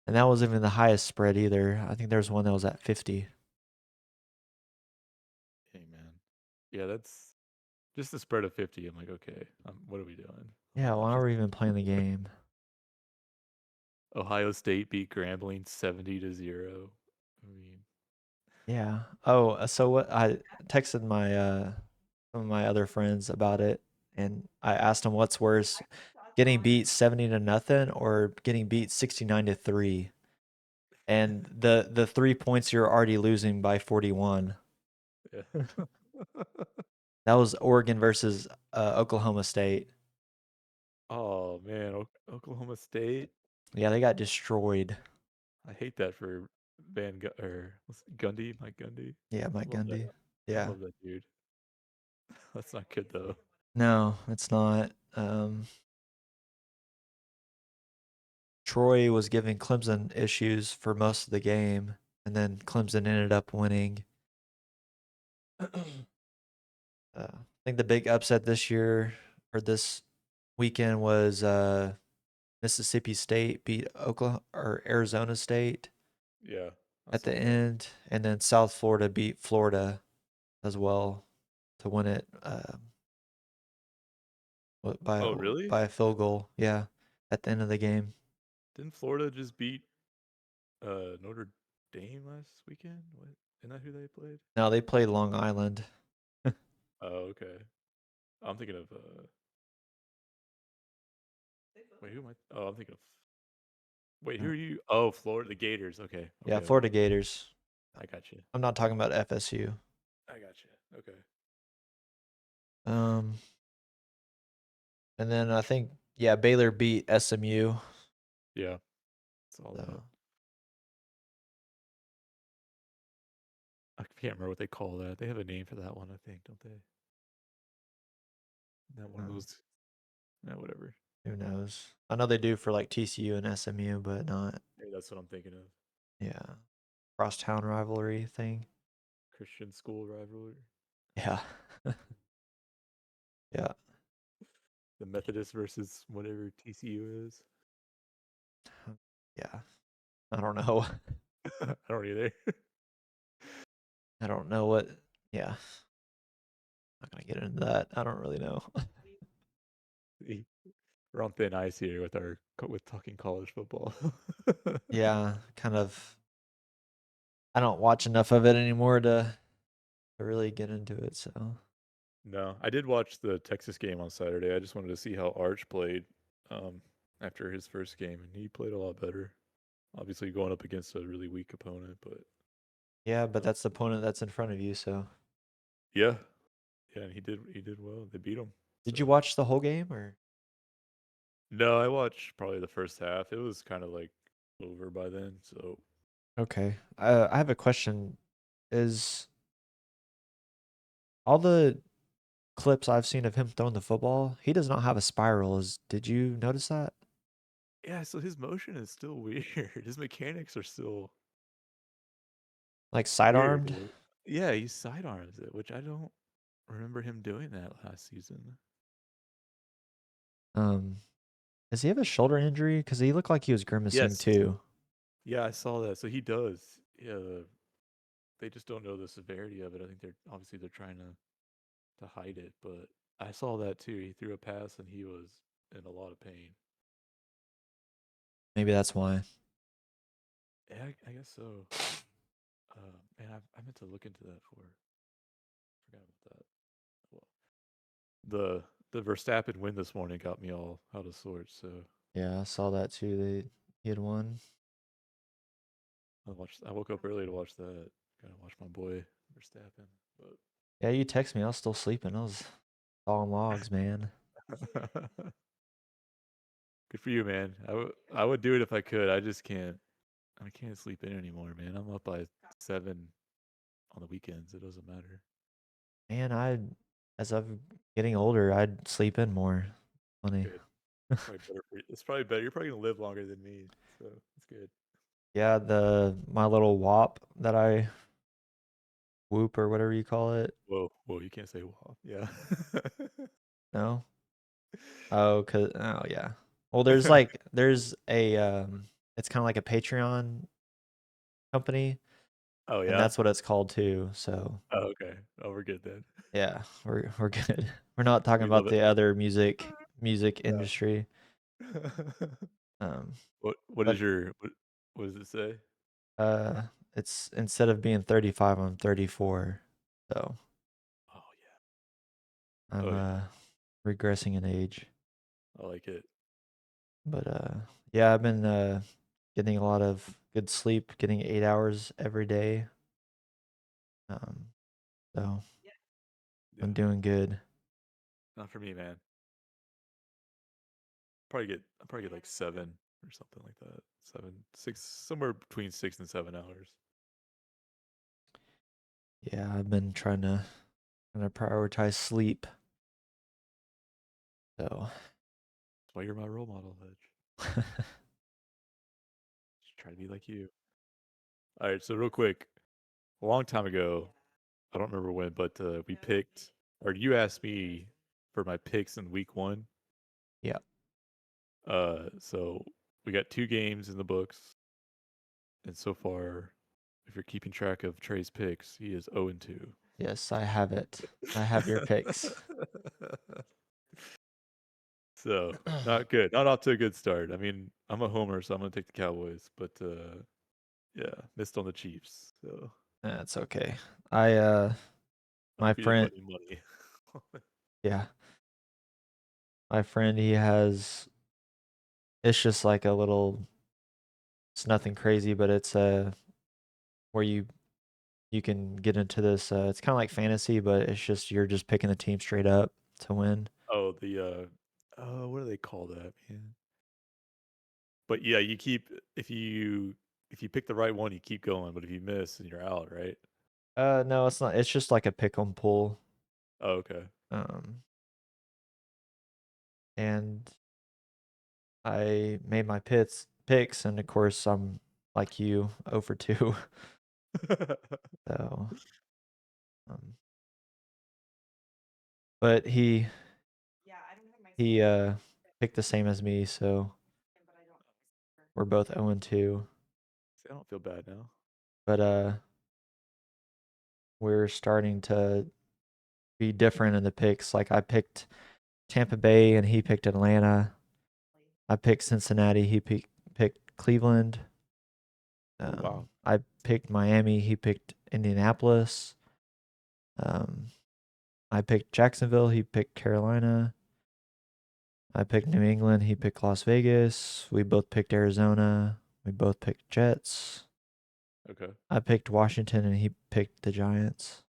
And that wasn't even the highest spread either. I think there was one that was at 50. Hey man. Yeah, that's just the spread of 50. I'm like, okay, what are we doing? I'm Yeah, not why watching. were we even playing the game? Ohio State beat Grambling 70-0. I mean, Yeah. Oh, so what I texted my some of my other friends about it, and I asked them what's worse, getting beat 70-0 or getting beat 69-3. And the 3 points you're already losing by 41. yeah. That was Oregon versus Oklahoma State. Oh man, Oklahoma State. Yeah, they got destroyed. I hate that for Van Gu- or what's Gundy, Mike Gundy. Yeah, I Mike love that. Gundy. I Yeah. love that dude. That's not good though. No, it's not. Troy was giving Clemson issues for most of the game, and then Clemson ended up winning. I think the big upset this year or this weekend was Mississippi State beat Oklahoma or Arizona State Yeah, I at saw the that. end, and then South Florida beat Florida as well to win it Oh, really? by a field goal. Yeah, at the end of the game. Didn't Florida just beat Notre Dame last weekend? What? Isn't that who they played? Now they played Long Island. Oh, okay. I'm thinking of wait, who am I? Oh, I'm thinking of wait, who Uh, are you? Oh, Florida, the Gators. Okay, Yeah, okay, okay. Florida Gators. I got you. I'm not talking about FSU. I got you. Okay. Um, and then I think Baylor beat SMU. Yeah, saw that. So I can't remember what they call that. They have a name for that one, I think, don't they? Not one of um, those. Yeah, whatever. who knows? I know they do for like TCU and SMU, but not Maybe that's what I'm thinking of. crosstown rivalry thing. Christian school rivalry. Yeah, yeah, The Methodist versus whatever TCU is. yeah. I don't know. I don't either. I don't know what. Yeah, not gonna get into that. I don't really know. We're on thin ice here with with talking college football. Yeah, kind of. I don't watch enough of it anymore to really get into it. So No, I did watch the Texas game on Saturday. I just wanted to see how Arch played um, after his first game, and he played a lot better. Obviously, going up against a really weak opponent, but yeah, but um, that's the opponent that's in front of you. So yeah, yeah, and he did well. They beat him. did So you watch the whole game or? no, I watched probably the first half. It was kind of like over by then. So Okay. I have a question. Is all the clips I've seen of him throwing the football, he does not have a spiral. Did you notice that? yeah, so his motion is still weird. His mechanics are still Like weird. sidearmed? Yeah, he sidearms it, which I don't remember him doing that last season. Um, does he have a shoulder injury? Because he looked like he was grimacing Yes. too. Yeah, I saw that. So he does. Yeah, they just don't know the severity of it. I think they're trying to hide it, but I saw that too. He threw a pass and he was in a lot of pain. Maybe that's why. Yeah, I guess so. Man, I meant to look into that for. Forgot about that. Well, the Verstappen win this morning got me all out of sorts. So Yeah, I saw that too. He had won. I woke up early to watch that. Gotta watch my boy Verstappen. Yeah, you text me. I was still sleeping. I was on logs, man. But good for you, man. I would do it if I could. I just can't. I can't sleep in anymore, man. I'm up by 7 on the weekends. It doesn't matter. Man, as I'm getting older, I'd sleep in more. Funny. Good. Probably better for you. It's probably better. You're probably gonna live longer than me, so it's good. Yeah, my little WAP that I whoop or whatever you call it. Whoa, whoa! You can't say wow. Yeah. No? Oh yeah. Well, there's a it's kind of like a Patreon company, Oh and yeah. that's what it's called too. So Oh, okay. Oh, we're good then. yeah, we're good. We're not talking We love about it. the other music No. industry. Um, What but is your what does it say? uh, it's instead of being 35, I'm 34. So Oh yeah. I'm Oh yeah. regressing in age. I like it. But yeah, I've been getting a lot of good sleep, getting 8 hours every day. Um, so Yeah. I'm doing good. Not for me, man. I'll probably get like 7 or something like that. 7, 6, somewhere between 6 and 7 hours. Yeah, I've been trying to gonna prioritize sleep. So That's why you're my role model, Hedge. Just try to be like you. All right, so real quick, a long time ago, I don't remember when, but we picked, or you asked me for my picks in week 1. yeah. So we got 2 games in the books, and so far, if you're keeping track of Trey's picks, he is 0-2. Yes, I have it. I have your picks. So not good. Not off to a good start. I mean, I'm a homer, so I'm gonna take the Cowboys, but yeah, missed on the Chiefs. So That's okay. I my hope you didn't friend, put any money. yeah, my friend, he has. It's just like a little. It's nothing crazy, but it's where you can get into this. It's kind of like fantasy, but it's just you're just picking the team straight up to win. Oh, what do they call that, man? But yeah, you keep if you pick the right one, you keep going. But if you miss, then you're out, right? No, it's not. It's just like a pick 'em pull. Oh, okay. Um, and I made my picks, and of course I'm like you, 0 for 2. So, um, but he picked the same as me, so we're both 0 and 2. See, I don't feel bad now. But we're starting to be different in the picks. Like I picked Tampa Bay and he picked Atlanta. I picked Cincinnati, he picked Cleveland. Oh wow. I picked Miami, he picked Indianapolis. Um, I picked Jacksonville, he picked Carolina. I picked New England, he picked Las Vegas. We both picked Arizona. We both picked Jets. Okay. I picked Washington and he picked the Giants.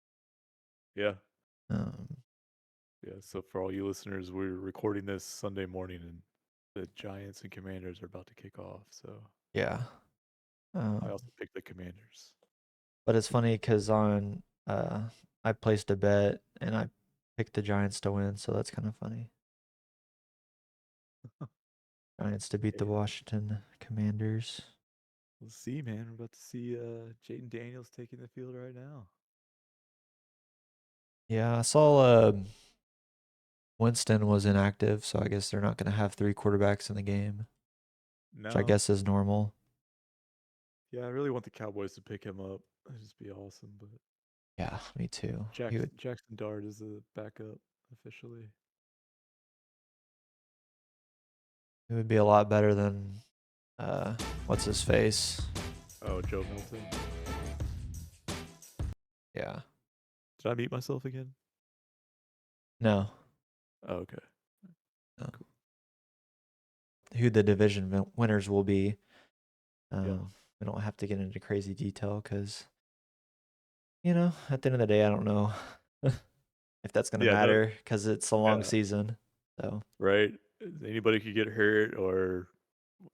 Yeah. Um, Yeah. So for all you listeners, we're recording this Sunday morning, and the Giants and Commanders are about to kick off. So yeah. I Um, also picked the Commanders. but it's funny because on I placed a bet and I picked the Giants to win, so that's kind of funny. Giants to beat the Hey, Washington Commanders. we'll see, man. We're about to see Jaden Daniels taking the field right now. Yeah, I saw Winston was inactive, so I guess they're not going to have 3 quarterbacks in the game, which I No. guess is normal. Yeah, I really want the Cowboys to pick him up. That'd just be awesome. But Yeah, me too. Jackson Dart is the backup officially. It would be a lot better than what's his face? Oh, Joe Milton. Yeah. Did I mute myself again? No. Oh, okay. No. Cool. Who the division winners will be. Yeah. We don't have to get into crazy detail because at the end of the day, I don't know if that's gonna Yeah. No. matter because it's a long Yeah. season. So Right. Anybody could get hurt, or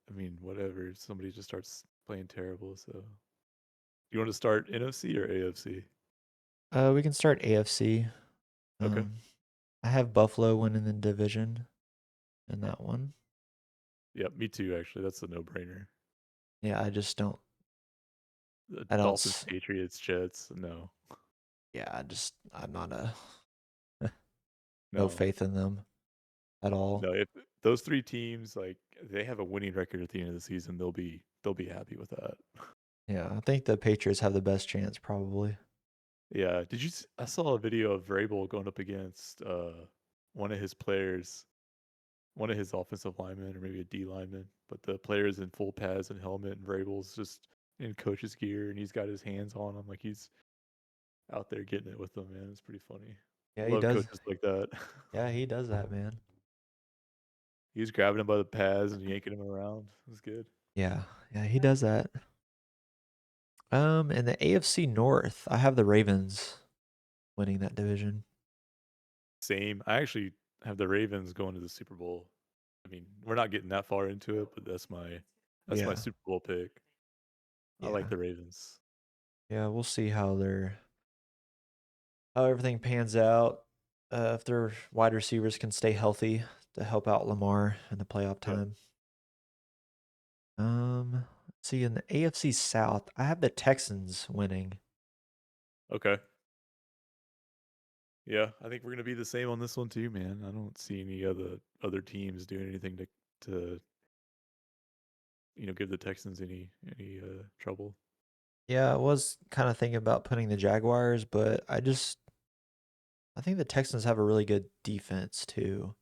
I mean, whatever. Somebody just starts playing terrible. So, you want to start NFC or AFC? we can start AFC. Okay. Um, I have Buffalo winning the division in that one. Yeah, me too. Actually, that's a no-brainer. Yeah, I just don't. The I don't. Dolphins, Patriots, Jets. No, Yeah, I'm not a no no, faith in them at all. no. If those 3 teams they have a winning record at the end of the season, they'll be happy with that. Yeah, I think the Patriots have the best chance probably. Yeah. I saw a video of Vrabel going up against one of his players, one of his offensive linemen, or maybe a D lineman. But the player's in full pads and helmet, and Vrabel's just in coach's gear, and he's got his hands on him like he's out there getting it with them. Man, it's pretty funny. Yeah, he Love does. coaches like that. Yeah, he does that, man. He's grabbing him by the pads and yanking him around. It was good. Yeah, yeah, he does that. In the AFC North, I have the Ravens winning that division. Same. I actually have the Ravens going to the Super Bowl. I mean, we're not getting that far into it, but that's my Yeah. Super Bowl pick. I like Yeah. the Ravens. Yeah, we'll see how how everything pans out. If their wide receivers can stay healthy to help out Lamar in the playoff Yep. time. Let's see, in the AFC South, I have the Texans winning. Okay. Yeah, I think we're gonna be the same on this one too, man. I don't see any other teams doing anything to give the Texans any trouble. Yeah, I was kind of thinking about putting the Jaguars, but I think the Texans have a really good defense too.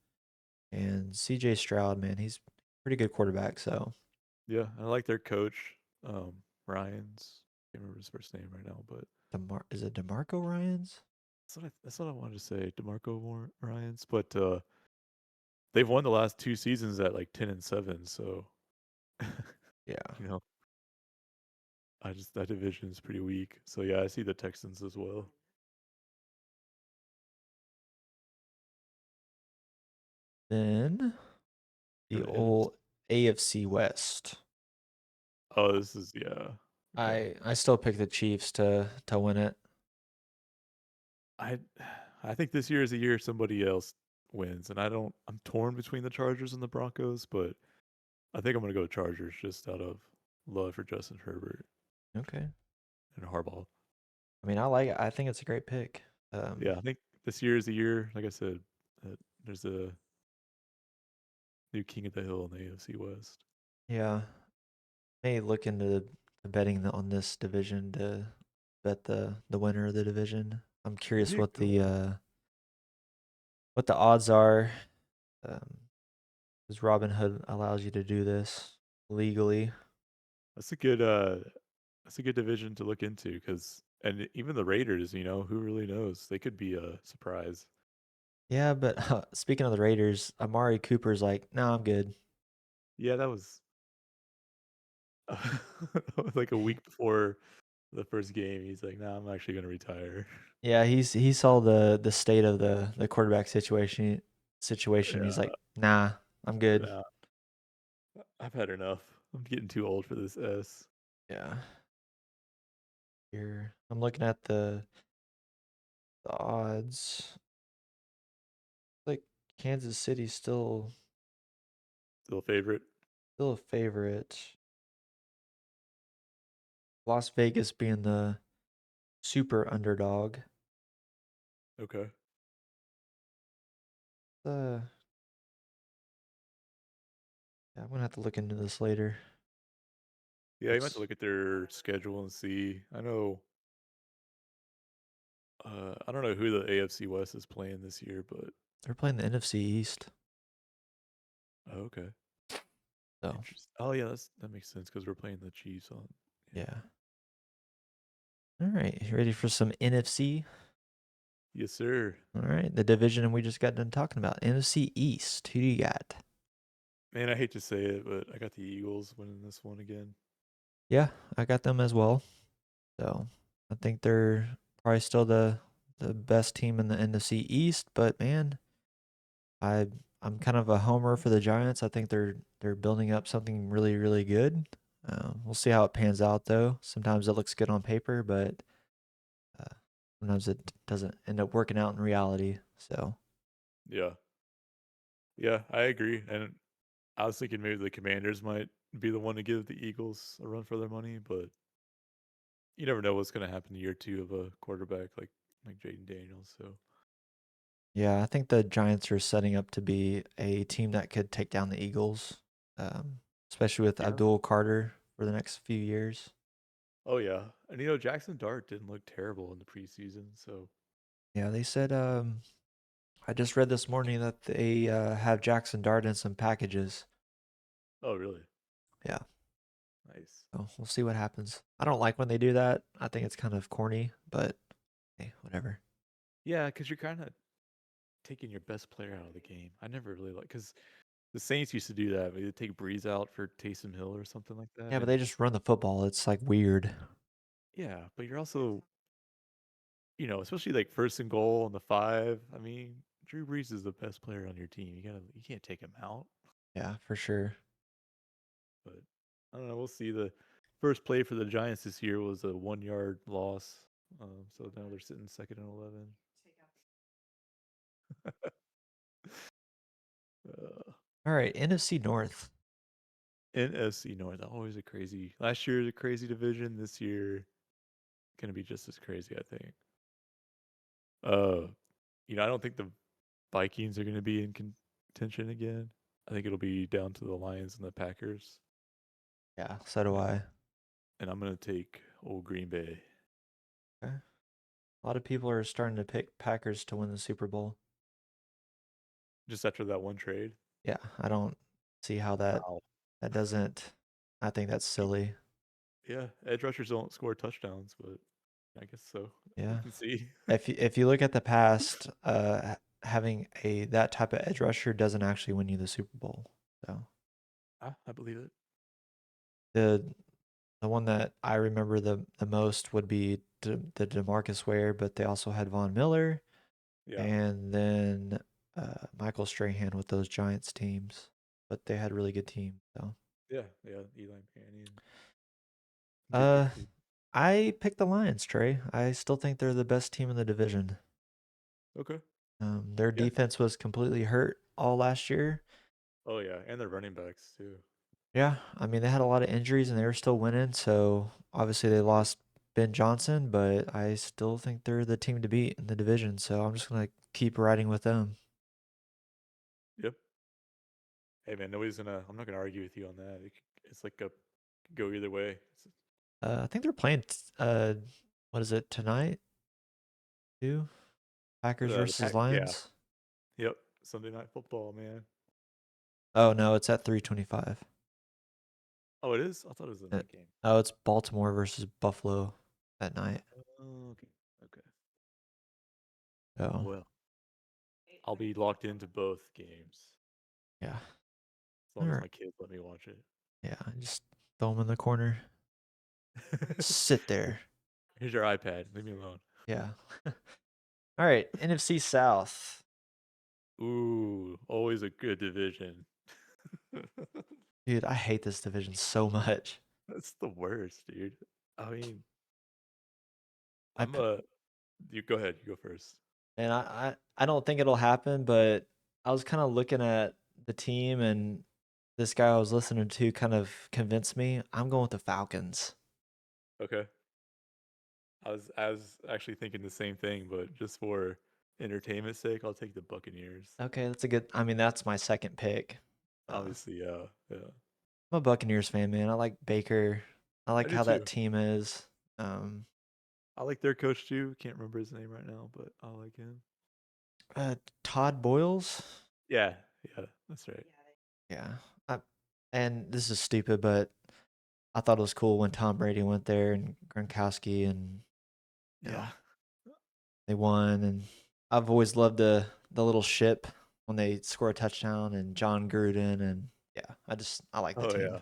And CJ Stroud, man, he's a pretty good quarterback. So, Yeah, I like their coach, Ryan's. Can't remember his first name right now, but Is it DeMarco Ryans? that's what I wanted to say, Ryans. But they've won the last 2 seasons at like 10-7, so Yeah. you know, I just that division is pretty weak. So yeah, I see the Texans as well. Then For the the NFC. old AFC West. Oh, this is yeah. Okay. I still pick the Chiefs to win it. I I think this year is a year somebody else wins, and I'm torn between the Chargers and the Broncos, but I think I'm gonna go Chargers just out of love for Justin Herbert Okay. and Harbaugh. I mean, I think it's a great pick. Yeah, I think this year is the year, like I said, that there's a new king of the hill in the AFC West. Yeah. May look into the betting on this division to bet the winner of the division. I'm That'd curious be a good one. what the odds are. Because Robinhood allows you to do this legally. That's a good division to look into because and even the Raiders, who really knows? They could be a surprise. Yeah, but speaking of the Raiders, Amari Cooper's like, no, I'm good. Yeah, that was like a week before the first game. He's like, "Nah, I'm actually gonna retire." Yeah, he saw the state of the quarterback situation. He's Yeah, like, nah, I'm good. nah, I've had enough. I'm getting too old for this S. Yeah. Here, I'm looking at the odds. Like Kansas City's Still a favorite. still a favorite. Las Vegas being the super underdog. Okay. Uh, yeah, I'm gonna have to look into this later. Yeah, you might have to It's look at their schedule and see. I know. I don't know who the AFC West is playing this year, but they're playing the NFC East. oh, okay, So interesting. Oh yeah, that makes sense because we're playing the Chiefs on. Yeah. yeah. All right, you ready for some NFC? Yes, sir. All right, the division we just got done talking about, NFC East. Who do you got? Man, I hate to say it, but I got the Eagles winning this one again. Yeah, I got them as well. So I think they're probably still the best team in the NFC East. But man, I I'm kind of a homer for the Giants. I think they're building up something really really good. We'll see how it pans out though. Sometimes it looks good on paper, but uh, sometimes it doesn't end up working out in reality. So Yeah, yeah, I agree. And I was thinking maybe the Commanders might be the one to give the Eagles a run for their money, but you never know what's going to happen year two of a quarterback like Jaden Daniels. So yeah, I think the Giants are setting up to be a team that could take down the Eagles, especially with yeah. Abdul Carter for the next few years. Oh yeah, and Jackson Dart didn't look terrible in the preseason. So Yeah, they said I just read this morning that they have Jackson Dart in some packages. oh really? Yeah. Nice. So we'll see what happens. I don't like when they do that. I think it's kind of corny, but hey, whatever. Yeah, because you're kind of taking your best player out of the game. I never really like because the Saints used to do that. They'd take Breeze out for Taysom Hill or something like that, Yeah, but and they just run the football. It's like weird. yeah, but you're also especially like first and goal on the 5. I mean, Drew Brees is the best player on your team. You can't take him out. Yeah, for sure. But I don't know. We'll see. The first play for the Giants this year was a 1-yard loss. So now they're sitting second and 11. uh, All right, NFC North. NFC North, always a crazy. Last year was a crazy division. This year gonna be just as crazy, I think. Uh, I don't think the Vikings are gonna be in contention again. I think it'll be down to the Lions and the Packers, Yeah, so do I. and I'm gonna take old Green Bay. Okay. A lot of people are starting to pick Packers to win the Super Bowl. Just after that one trade. Yeah, I don't see how Wow. that doesn't. I think that's Y- silly. Yeah, edge rushers don't score touchdowns, but I guess so. We Yeah. can see. If you look at the past, having a that type of edge rusher doesn't actually win you the Super Bowl. So I believe it. the the one that I remember the most would be the DeMarcus Ware, but they also had Von Miller Yeah, and then Michael Strahan with those Giants teams. But they had really good teams. So yeah. Eli Manning, good uh, team. I picked the Lions, Trey. I still think they're the best team in the division. Okay. Their Yeah. defense was completely hurt all last year. Oh yeah, and their running backs too. Yeah, I mean they had a lot of injuries and they were still winning. So obviously they lost Ben Johnson, but I still think they're the team to beat in the division. So I'm just gonna keep riding with them. Yep. Hey man, nobody's gonna. I'm not gonna argue with you on that. It's like a could go either way. I think they're playing. What is it tonight? Too Packers The versus pack. Yeah. Lions. Yep. Sunday night football, man. Oh no, it's at 3:25. Oh, it is. I thought it was a night game. Oh, it's Baltimore versus Buffalo at night. Oh, okay. Okay. Oh Well, I'll be locked into both games yeah. as All long as right. my kids let me watch it. Yeah, just throw them in the corner. Sit there. Here's your iPad. Leave me alone. Yeah. All right, NFC South. Ooh, always a good division. Dude, I hate this division so much. That's the worst, dude. I mean, I I'm p- a. You go ahead. You go first. and I don't think it'll happen, but I was kind of looking at the team and this guy I was listening to kind of convinced me. I'm going with the Falcons. Okay. I was actually thinking the same thing, but just for entertainment's sake, I'll take the Buccaneers. Okay, that's a good. I mean, that's my second pick. Obviously, yeah. I'm a Buccaneers fan, man. I like Baker. I I like do how that too. team is. Um, I like their coach too. Can't remember his name right now, but I like him. Todd Boyles. Yeah, yeah, that's right. Yeah. I, and this is stupid, but I thought it was cool when Tom Brady went there and Gronkowski and you Yeah. know they won. And I've always loved the little ship when they score a touchdown and John Gruden and yeah, I like the Oh team. yeah.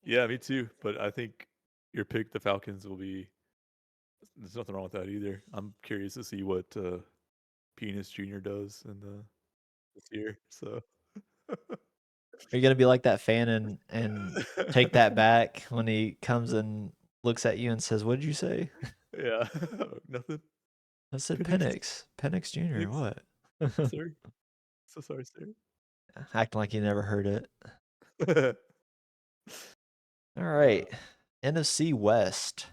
Yeah, me too. But I think your pick, the Falcons, will be. There's nothing wrong with that either. I'm curious to see what Penis Junior does in the this year. So. Are you gonna be like that fan and take that back when he comes and looks at you and says, "What did you say?" Yeah. Nothing. I said Penix. Penix Jr. Penix. What? Sir. So sorry, sir. Acting like you never heard it. uh, All right, NFC West.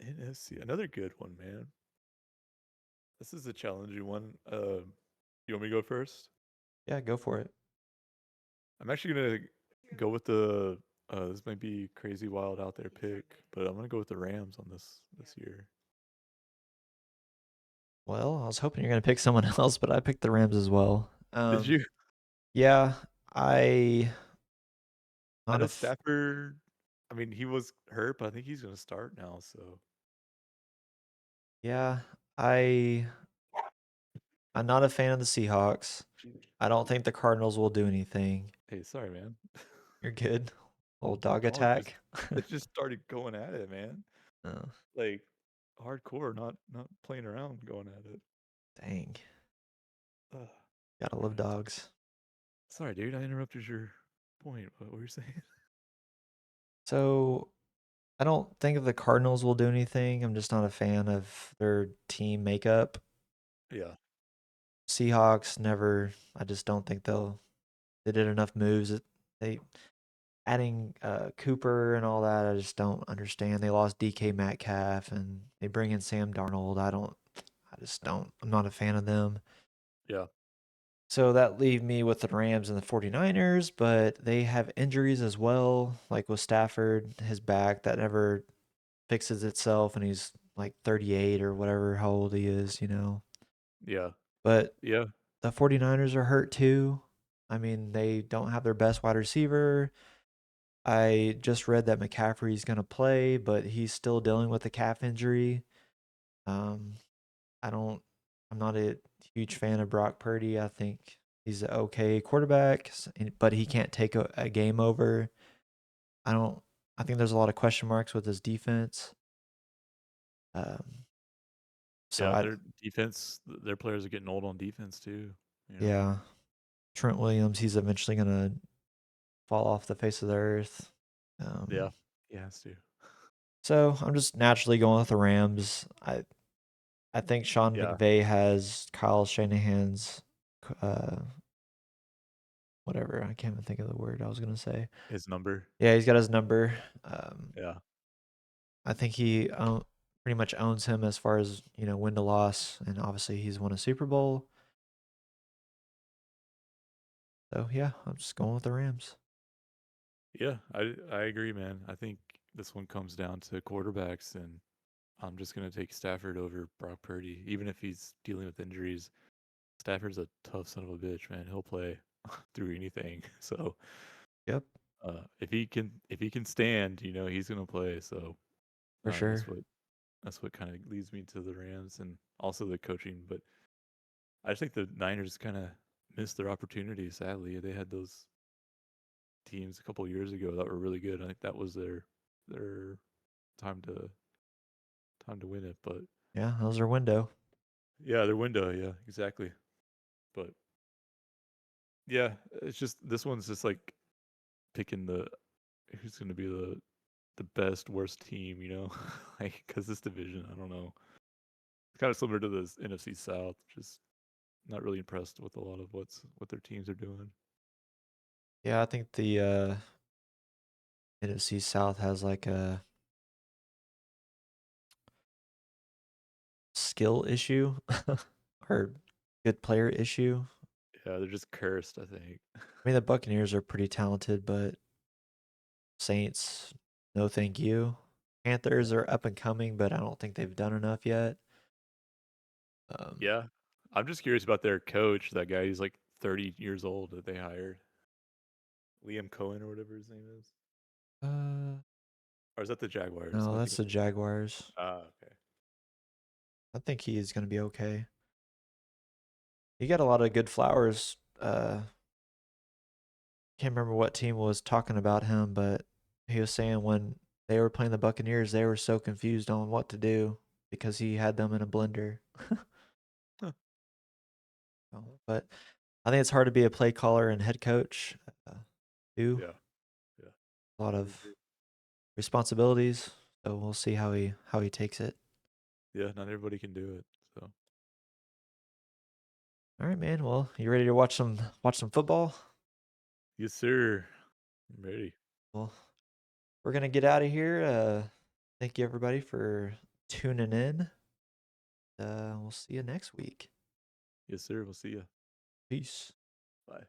NFC. Another good one, man. This is a challenging one. You want me to go first? Yeah, go for it. I'm actually gonna go with the. This might be crazy, wild out there pick, but I'm gonna go with the Rams on this year. Well, I was hoping you're gonna pick someone else, but I picked the Rams as well. Did you? Yeah, I I not a know f- Stafford. I mean, he was hurt, but I think he's gonna start now. So yeah, I I'm not a fan of the Seahawks. I don't think the Cardinals will do anything. hey, sorry, man. You're good. Old My dog dog just attack. it just started going at it, man. Oh, Like hardcore, not playing around, going at it. dang. Ugh. Gotta love Anyways, dogs. sorry, dude. I interrupted your point. What were you saying? So I don't think the Cardinals will do anything. I'm just not a fan of their team makeup. Yeah. Seahawks never. I just don't think they did enough moves. They adding Cooper and all that. I just don't understand. They lost DK Metcalf and they bring in Sam Darnold. I just don't. I'm not a fan of them. Yeah. So that leave me with the Rams and the 49ers, but they have injuries as well, like with Stafford, his back that never fixes itself, and he's like 38 or whatever, how old he is. Yeah. But Yeah. the 49ers are hurt too. I mean, they don't have their best wide receiver. I just read that McCaffrey's going to play, but he's still dealing with a calf injury. Um, I don't, I'm not a huge fan of Brock Purdy. I think he's an okay quarterback, but he can't take a game over. I don't, I think there's a lot of question marks with his defense. Um, so Yeah. I, Their defense, their players are getting old on defense too. You know. yeah, Trent Williams, he's eventually going to fall off the face of the earth. Yeah. Um, He has to. so I'm just naturally going with the Rams. I think Sean Yeah. McVay has Kyle Shanahan's, uh, whatever. I can't even think of the word I was gonna say. His number. Yeah, he's got his number. Um, Yeah. I think he pretty much owns him as far as win to loss, and obviously he's won a Super Bowl. So yeah, I'm just going with the Rams. Yeah. I agree, man. I think this one comes down to quarterbacks, and I'm just gonna take Stafford over Brock Purdy, even if he's dealing with injuries. Stafford's a tough son of a bitch, man. He'll play through anything. So Yep, if he can stand, he's gonna play. So for uh, that's sure. what that's what kind of leads me to the Rams and also the coaching. But I just think the Niners kind of missed their opportunity. Sadly, they had those teams a couple years ago that were really good. I think that was their time to win it. But Yeah, that was our window. yeah, their window. Yeah, exactly. But yeah, it's just this one's just like picking the who's going to be the best worst team, like because this division, I don't know, it's kind of similar to this NFC South. Just not really impressed with a lot of what their teams are doing. Yeah, I think the NFC South has like a skill issue or good player issue. Yeah, they're just cursed. I think. I mean, the Buccaneers are pretty talented, but Saints, no thank you. Panthers Yeah, are up and coming, but I don't think they've done enough yet. Um, yeah. I'm just curious about their coach. That guy, he's like 30 years old that they hired, Liam Cohen or whatever his name is. uh, Or is that the Jaguars? Am no, I that's thinking? the Jaguars. Ah, okay. I think he is going to be okay. He got a lot of good flowers. Can't remember what team was talking about him, but he was saying when they were playing the Buccaneers, they were so confused on what to do because he had them in a blender. Huh. But I think it's hard to be a play caller and head coach, uh, too. Yeah, yeah. A lot I of agree. responsibilities. So we'll see how he takes it. Yeah, not everybody can do it. So All right, man. Well, you ready to watch some football? yes, sir. I'm ready. Well, we're gonna get out of here. Thank you everybody for tuning in. We'll see you next week. Yes, sir. We'll see you. Peace. Bye.